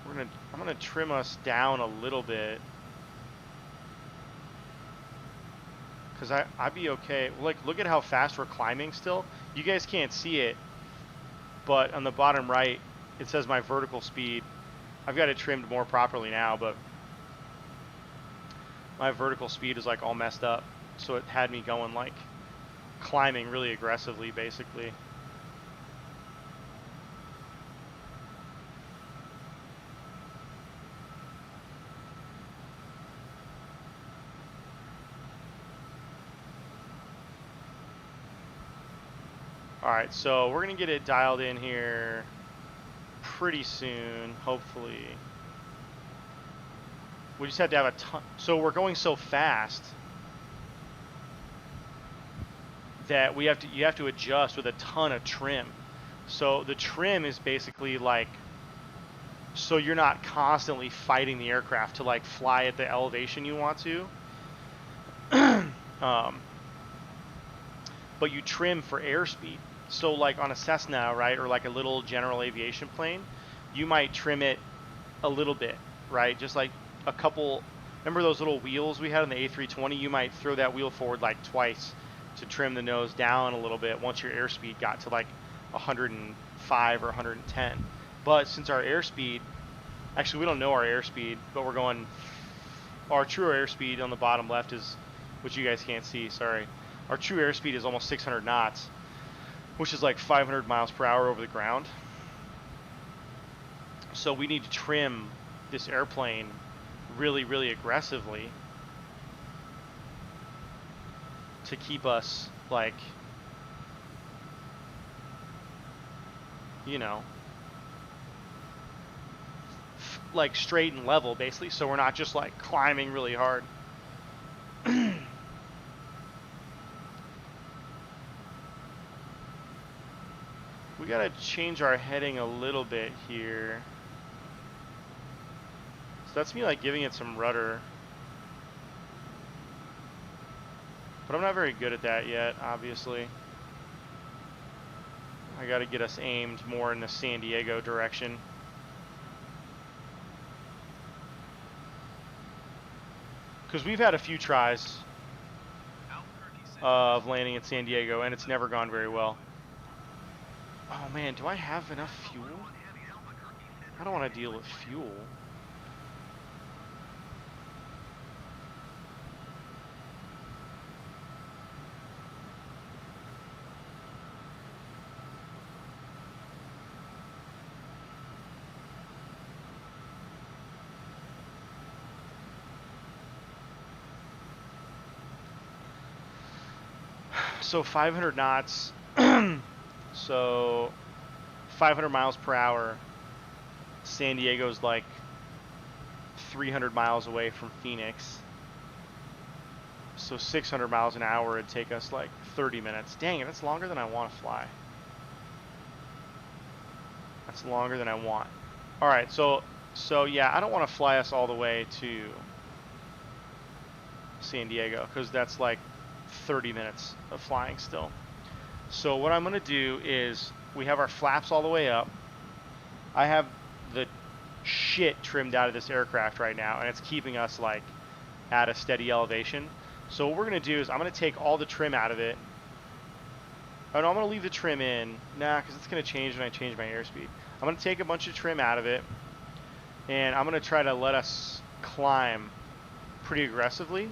I'm gonna trim us down a little bit. Cause I'd be okay. Like, look at how fast we're climbing still. You guys can't see it, But on the bottom right, it says my vertical speed. I've got it trimmed more properly now, but my vertical speed is like all messed up. So it had me going like climbing really aggressively, basically. Alright, so we're going to get it dialed in here pretty soon, hopefully. We just have to have a ton. So we're going so fast that you have to adjust with a ton of trim. So the trim is basically like, so you're not constantly fighting the aircraft to like fly at the elevation you want to. But you trim for airspeed. So like on a Cessna, right, or like a little general aviation plane, you might trim it a little bit, right? Just like a couple. Remember those little wheels we had on the A320? You might throw that wheel forward like twice to trim the nose down a little bit once your airspeed got to like 105 or 110. But since our airspeed, actually we don't know our airspeed, but we're going, our true airspeed on the bottom left is, which you guys can't see, sorry. Our true airspeed is almost 600 knots, which is like 500 miles per hour over the ground. So we need to trim this airplane really, really aggressively to keep us like, you know, like straight and level basically, so we're not just like climbing really hard. We gotta change our heading a little bit here. So that's me like giving it some rudder. But I'm not very good at that yet, obviously. I gotta get us aimed more in the San Diego direction. Because we've had a few tries of landing in San Diego and it's never gone very well. Oh man, do I have enough fuel? I don't want to deal with fuel. So 500 knots, so 500 miles per hour. San Diego's like 300 miles away from Phoenix. So 600 miles an hour would take us like 30 minutes. Dang it, that's longer than I want to fly. That's longer than I want. All right, so yeah, I don't want to fly us all the way to San Diego because that's like 30 minutes of flying still. So what I'm going to do is, we have our flaps all the way up. I have the shit trimmed out of this aircraft right now, and it's keeping us like at a steady elevation. So what we're going to do is I'm going to take all the trim out of it. Oh no, I'm going to leave the trim in. Nah, because it's going to change when I change my airspeed. I'm going to take a bunch of trim out of it, and I'm going to try to let us climb pretty aggressively.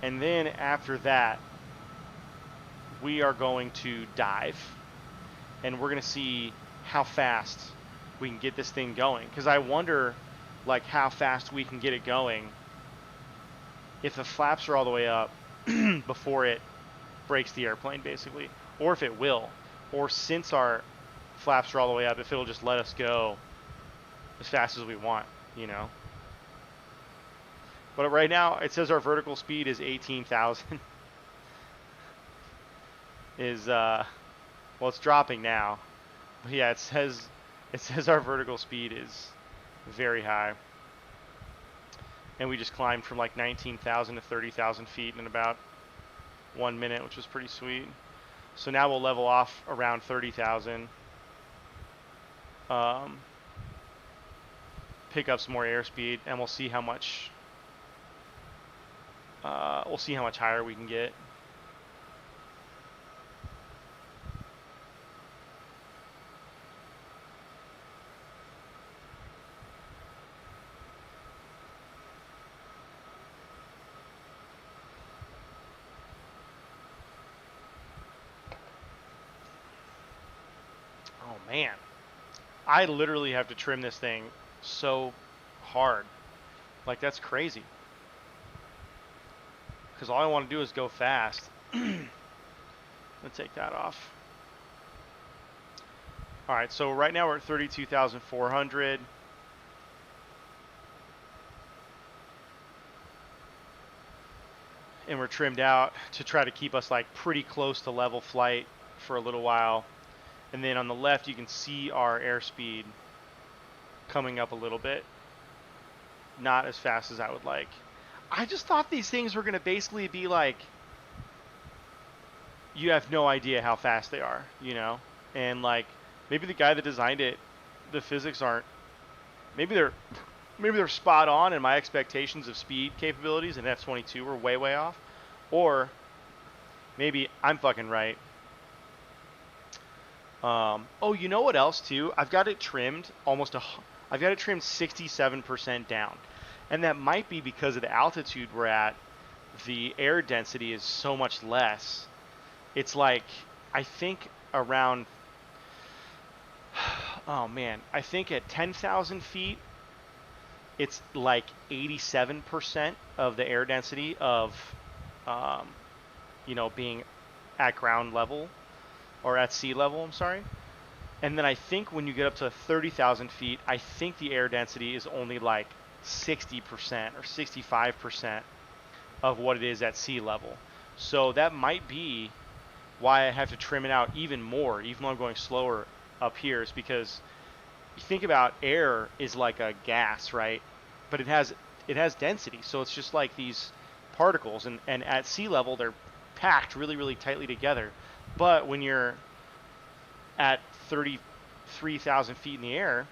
And then after that, we are going to dive, and we're going to see how fast we can get this thing going. Because I wonder, like, how fast we can get it going if the flaps are all the way up before it breaks the airplane, basically. Or if it will. Or since our flaps are all the way up, if it'll just let us go as fast as we want, you know. But right now, it says our vertical speed is 18,000. Well, it's dropping now. But yeah, it says our vertical speed is very high. And we just climbed from like 19,000 to 30,000 feet in about 1 minute, which was pretty sweet. So now we'll level off around 30,000. Pick up some more airspeed, and we'll see how much higher we can get. man. I literally have to trim this thing so hard. Like, that's crazy. Because all I want to do is go fast. Let's take that off. All right, so right now we're at 32,400. And we're trimmed out to try to keep us like pretty close to level flight for a little while. And then on the left, you can see our airspeed coming up a little bit. Not as fast as I would like. I just thought these things were going to basically be like, you have no idea how fast they are, you know? And like, maybe the guy that designed it, the physics aren't, maybe they're spot on and my expectations of speed capabilities in F-22 were way, way off. Or maybe I'm fucking right. Oh, you know what else too? I've got it trimmed I've got it trimmed 67% down. And that might be because of the altitude we're at. The air density is so much less. It's like, I think around, oh man, I think at 10,000 feet, it's like 87% of the air density of, being at ground level or at sea level, I'm sorry. And then I think when you get up to 30,000 feet, I think the air density is only like 60% or 65% of what it is at sea level. So that might be why I have to trim it out even more, even though I'm going slower up here, is because you think about air is like a gas, right? But it has density, so it's just like these particles, and at sea level they're packed really, really tightly together. But when you're at 33,000 feet in the air,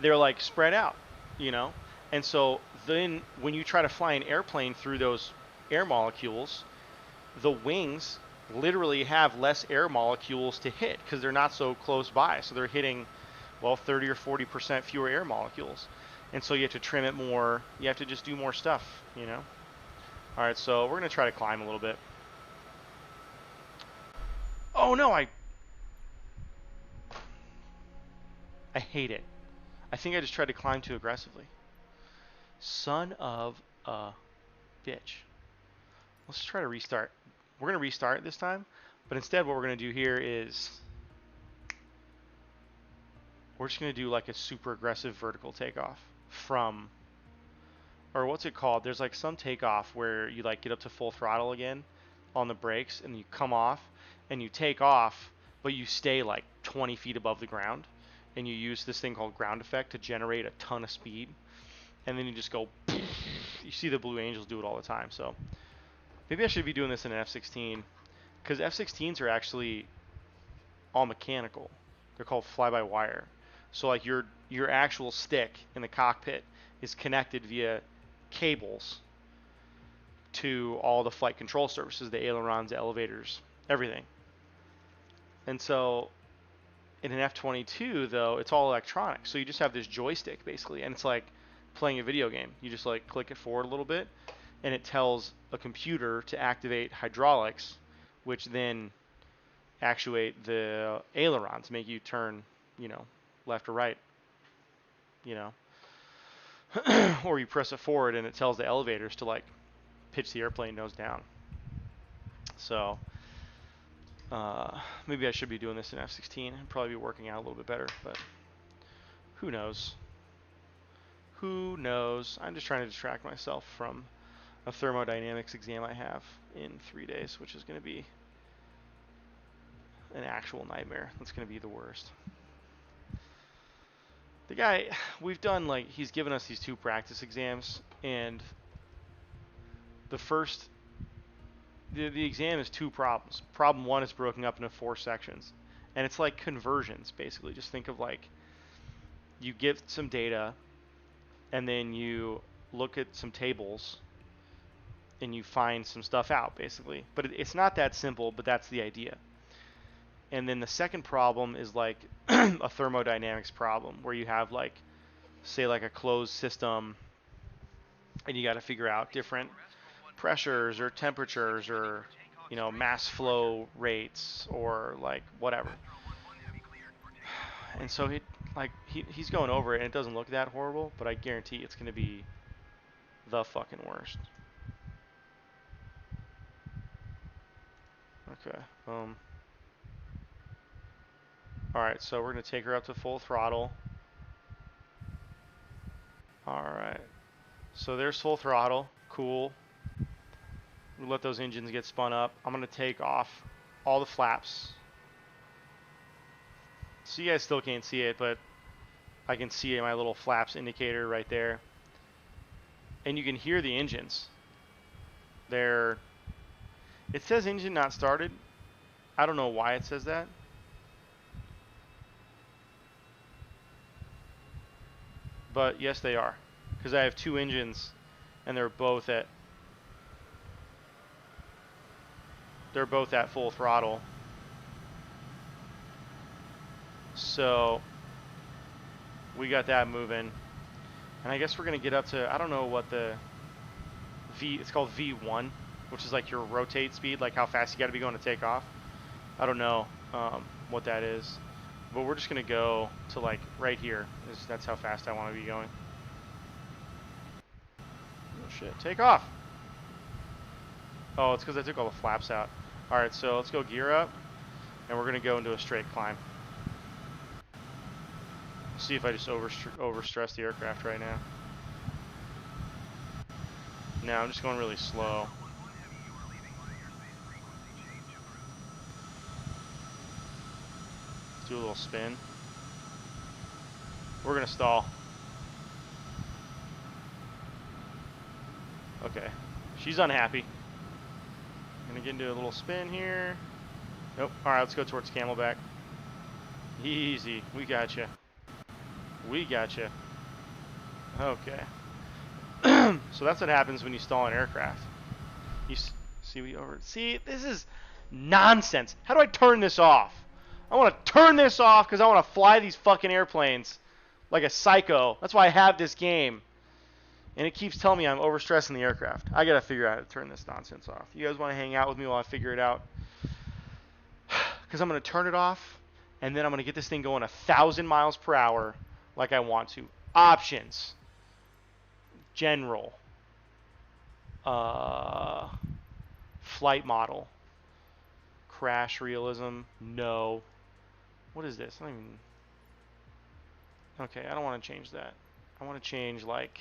they're like spread out, you know? And so then when you try to fly an airplane through those air molecules, the wings literally have less air molecules to hit because they're not so close by. So they're hitting, well, 30 or 40% fewer air molecules. And so you have to trim it more. You have to just do more stuff, you know? All right, so we're going to try to climb a little bit. Oh, no, I hate it. I think I just tried to climb too aggressively. Son of a bitch. Let's try to restart. We're going to restart this time, but instead what we're going to do here is we're just going to do like a super aggressive vertical takeoff from, or what's it called? There's like some takeoff where you like get up to full throttle again on the brakes and you come off and you take off, but you stay like 20 feet above the ground and you use this thing called ground effect to generate a ton of speed. And then you just go, you see the Blue Angels do it all the time. So maybe I should be doing this in an F-16 because F-16s are actually all mechanical. They're called fly-by-wire. So like your actual stick in the cockpit is connected via cables to all the flight control surfaces, the ailerons, the elevators, everything. And so in an F-22 though, it's all electronic. So you just have this joystick basically, and it's like playing a video game. You just like click it forward a little bit and it tells a computer to activate hydraulics, which then actuate the ailerons, make you turn, left or right, you know. Or you press it forward and it tells the elevators to like pitch the airplane nose down. So maybe I should be doing this in F-16 and probably be working out a little bit better, but who knows? Who knows? I'm just trying to distract myself from a thermodynamics exam I have in 3 days, which is going to be an actual nightmare. That's going to be the worst. The guy, we've done like, he's given us these 2 practice exams, and the first, the exam is 2 problems. Problem 1 is broken up into 4 sections, and it's like conversions basically. Just think of like, you get some data, and then you look at some tables, and you find some stuff out basically. But it's not that simple, but that's the idea. And then the second problem is like a thermodynamics problem where you have like, say like a closed system and you got to figure out different pressures or temperatures or, mass flow rates or like whatever. And so he's going over it, and it doesn't look that horrible, but I guarantee it's going to be the fucking worst. Okay. Alright, so we're going to take her up to full throttle. Alright. So there's full throttle. Cool. We'll let those engines get spun up. I'm going to take off all the flaps. So you guys still can't see it, but I can see my little flaps indicator right there. And you can hear the engines. It says engine not started. I don't know why it says that. But yes, they are. Because I have two engines, and they're both at full throttle. So we got that moving. And I guess we're going to get up to, I don't know what it's called V1, which is like your rotate speed, like how fast you got to be going to take off. I don't know what that is. But we're just going to go to like right here. That's how fast I want to be going. Oh shit, take off. Oh, it's because I took all the flaps out. Alright, so let's go gear up. And we're going to go into a straight climb. See if I just overstress the aircraft right now. No, I'm just going really slow. Let's do a little spin. We're going to stall. Okay. She's unhappy. Gonna get into a little spin here. Nope. Alright, let's go towards Camelback. Easy. We got you. We got you. Okay. So that's what happens when you stall an aircraft. You see, this is nonsense. How do I turn this off? I want to turn this off because I want to fly these fucking airplanes like a psycho. That's why I have this game. And it keeps telling me I'm overstressing the aircraft. I got to figure out how to turn this nonsense off. You guys want to hang out with me while I figure it out? Because I'm going to turn it off, and then I'm going to get this thing going 1,000 miles per hour like I want to. Options. General. Flight model. Crash realism. No. What is this? I don't even... Okay, I don't want to change that. I want to change, like...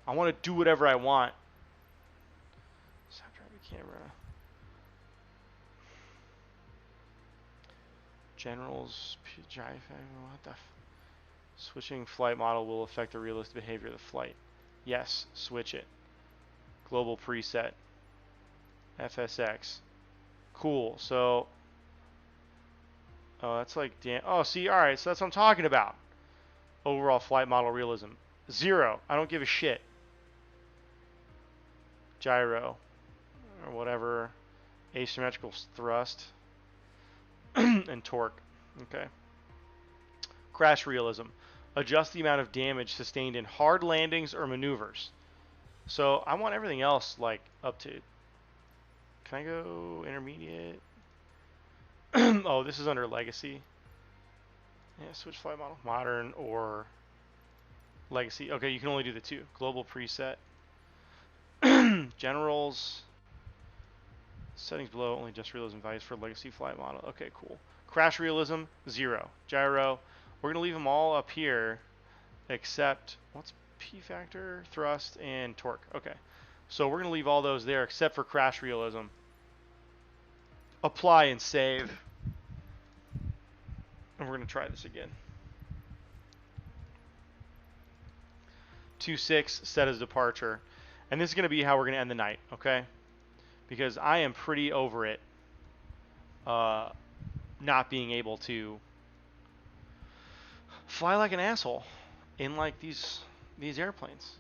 I want to do whatever I want. Stop driving camera. Generals, what the switching flight model will affect the realistic behavior of the flight. Yes, switch it. Global preset. FSX. Cool. So, oh, that's like damn. Oh, see, all right. So that's what I'm talking about. Overall flight model realism. 0. I don't give a shit. Gyro or whatever. Asymmetrical thrust. And torque. Okay. Crash realism. Adjust the amount of damage sustained in hard landings or maneuvers. So I want everything else like up to... Can I go intermediate? Oh, this is under legacy. Yeah, switch flight model. Modern or legacy. Okay, you can only do the 2. Global preset. Generals. Settings below, only just realism values for legacy flight model. Okay, cool. Crash realism, 0. Gyro. We're going to leave them all up here except, what's P factor, thrust, and torque. Okay. So we're going to leave all those there except for crash realism. Apply and save. And we're going to try this again. 2-6 set as departure. And this is going to be how we're going to end the night, okay? Because I am pretty over it not being able to fly like an asshole in like these airplanes.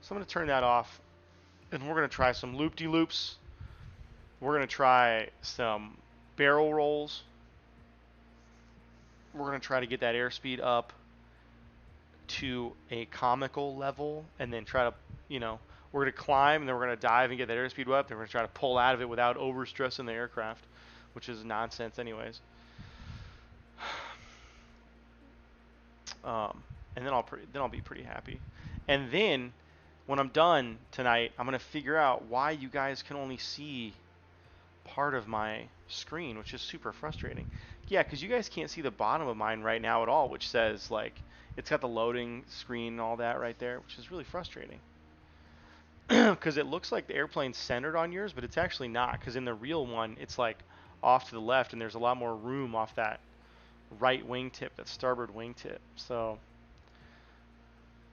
So I'm going to turn that off, and we're going to try some loop-de-loops. We're going to try some barrel rolls. We're going to try to get that airspeed up to a comical level, and then try to, you know, we're going to climb, and then we're going to dive and get that airspeed up. Then we're going to try to pull out of it without overstressing the aircraft, which is nonsense anyways. And then I'll be pretty happy. And then when I'm done tonight, I'm gonna figure out why you guys can only see part of my screen, which is super frustrating. Yeah, because you guys can't see the bottom of mine right now at all, which says like it's got the loading screen and all that right there, which is really frustrating. Because it looks like the airplane's centered on yours, but it's actually not. Because in the real one, it's like off to the left, and there's a lot more room off that right wingtip, that starboard wingtip. So,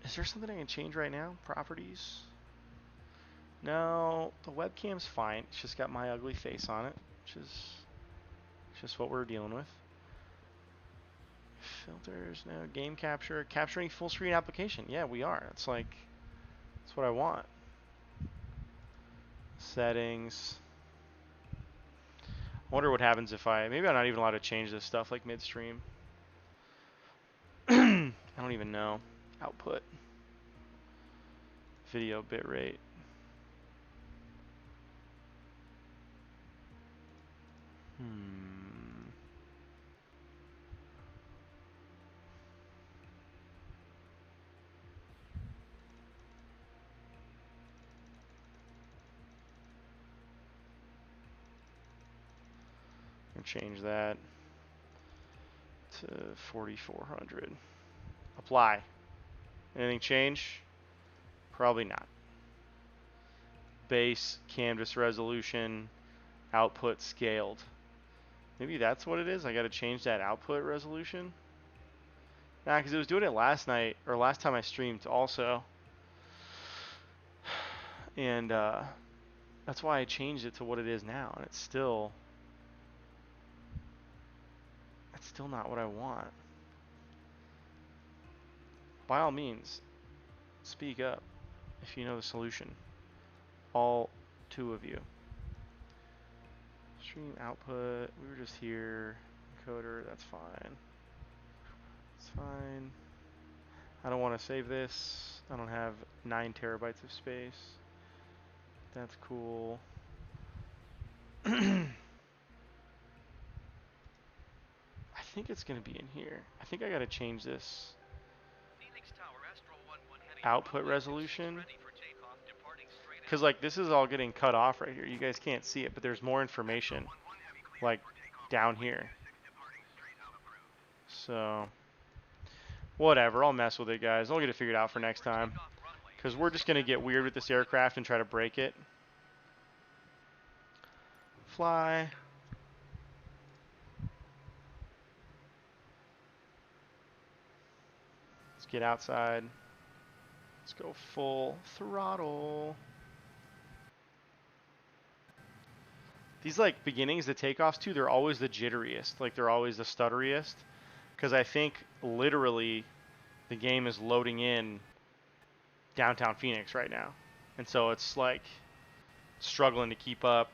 is there something I can change right now? Properties? No, the webcam's fine. It's just got my ugly face on it, which is just what we're dealing with. Filters, no. Game capture, capturing full screen application. Yeah, we are. It's like, that's what I want. Settings. I wonder what happens if maybe I'm not even allowed to change this stuff like midstream. I don't even know. Output. Video bitrate. Change that to 4400. Apply. Anything change? Probably not. Base, canvas resolution, output scaled. Maybe that's what it is. I got to change that output resolution. Nah, because it was doing it last night, or last time I streamed also. And that's why I changed it to what it is now. And it's still not what I want. By all means, speak up if you know the solution. All two of you. Stream output. We were just here. Encoder. That's fine. It's fine. I don't want to save this. I don't have 9 terabytes of space. That's cool. I think it's going to be in here. I think I got to change this output resolution. Because like this is all getting cut off right here. You guys can't see it, but there's more information like down here. So whatever, I'll mess with it, guys. I'll get it figured out for next time. Because we're just going to get weird with this aircraft and try to break it. Fly. Let's get outside. Let's go full throttle. These like beginnings, the takeoffs too, they're always the jitteriest. Like they're always the stutteriest. Because I think literally the game is loading in downtown Phoenix right now. And so it's like struggling to keep up.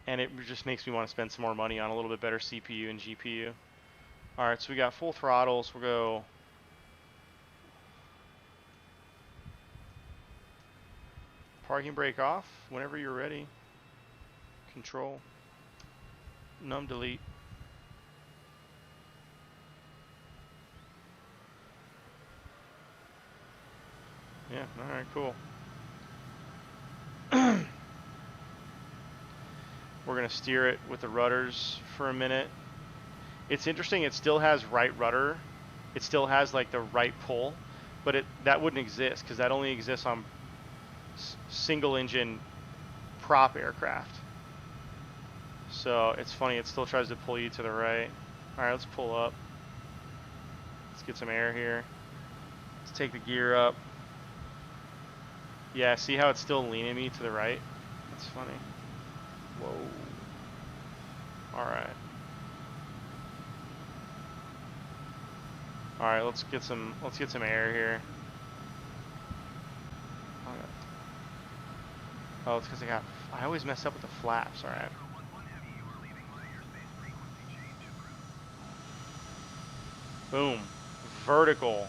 And it just makes me want to spend some more money on a little bit better CPU and GPU. Alright, so we got full throttle, so we'll go parking brake off whenever you're ready. Control. Num delete. Yeah, alright, cool. We're going to steer it with the rudders for a minute. It's interesting, it still has right rudder. It still has like the right pull, but that wouldn't exist because that only exists on single engine prop aircraft. So it's funny, it still tries to pull you to the right. Alright, let's pull up. Let's get some air here. Let's take the gear up. Yeah, see how it's still leaning me to the right? That's funny. Whoa. Alright. Alright, let's get some air here. Oh, it's because I always mess up with the flaps, alright. Boom. Vertical.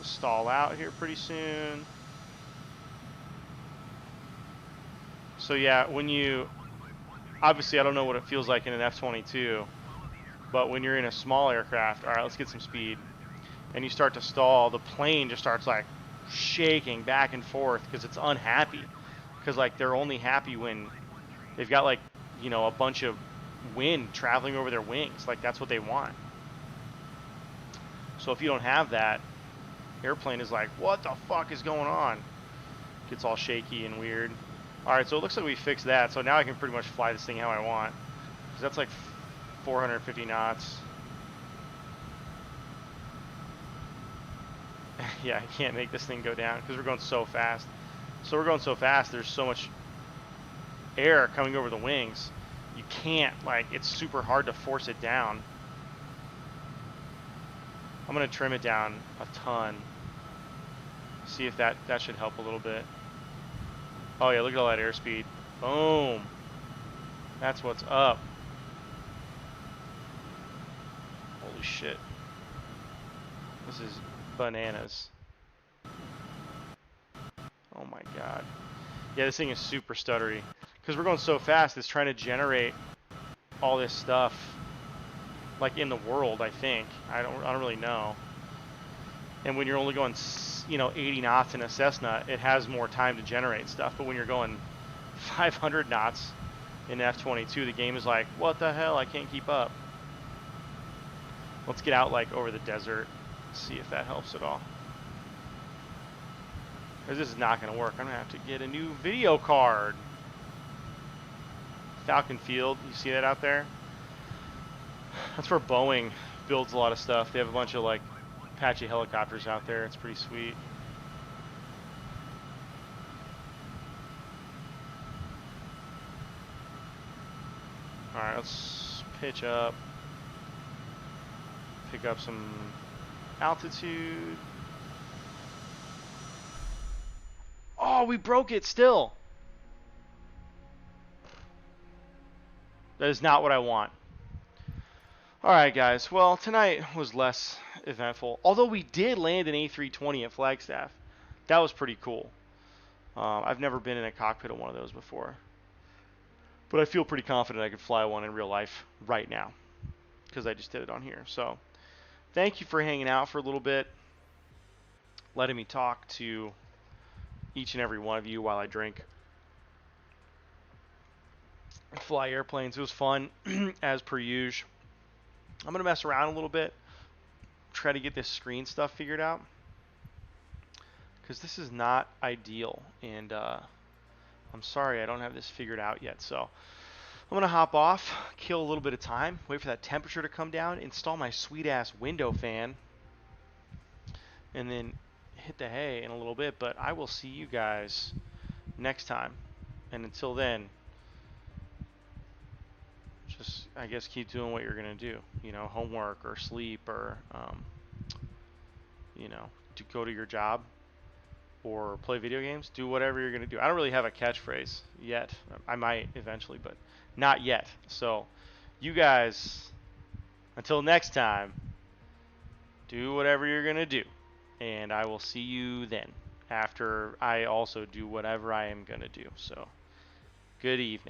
Stall out here pretty soon. So yeah, when you, obviously I don't know what it feels like in an F-22, but when you're in a small aircraft, all right, let's get some speed, and you start to stall, the plane just starts like shaking back and forth because it's unhappy. Because like they're only happy when they've got like, you know, a bunch of wind traveling over their wings. Like that's what they want. So if you don't have that, airplane is like, what the fuck is going on? Gets all shaky and weird. All right, so it looks like we fixed that. So now I can pretty much fly this thing how I want. Because that's like 450 knots. Yeah, I can't make this thing go down because we're going so fast. So we're going so fast, there's so much air coming over the wings. You can't, like, it's super hard to force it down. I'm going to trim it down a ton. See if that should help a little bit. Oh yeah, look at all that airspeed. Boom. That's what's up. Holy shit. This is bananas. Oh my god. Yeah, this thing is super stuttery. Because we're going so fast, it's trying to generate all this stuff. Like in the world, I think. I don't really know. And when you're only going, you know, 80 knots in a Cessna, it has more time to generate stuff. But when you're going 500 knots in F-22, the game is like, what the hell? I can't keep up. Let's get out like over the desert. See if that helps at all. Because this is not going to work. I'm going to have to get a new video card. Falcon Field, you see that out there? That's where Boeing builds a lot of stuff. They have a bunch of like Apache helicopters out there. It's pretty sweet. Alright, let's pitch up. Pick up some altitude. Oh, we broke it still. That is not what I want. Alright guys, well tonight was less eventful. Although we did land an A320 at Flagstaff. That was pretty cool. I've never been in a cockpit of one of those before. But I feel pretty confident I could fly one in real life right now. Because I just did it on here. So, thank you for hanging out for a little bit. Letting me talk to each and every one of you while I drink. Fly airplanes. It was fun, as per usual. I'm going to mess around a little bit. Try to get this screen stuff figured out. Because this is not ideal. And I'm sorry I don't have this figured out yet. So I'm going to hop off, kill a little bit of time, wait for that temperature to come down, install my sweet-ass window fan, and then hit the hay in a little bit. But I will see you guys next time. And until then, just, I guess, keep doing what you're going to do. You know, homework or sleep or, you know, to go to your job or play video games. Do whatever you're going to do. I don't really have a catchphrase yet. I might eventually, but not yet. So, you guys, until next time, do whatever you're going to do. And I will see you then after I also do whatever I am going to do. So, good evening.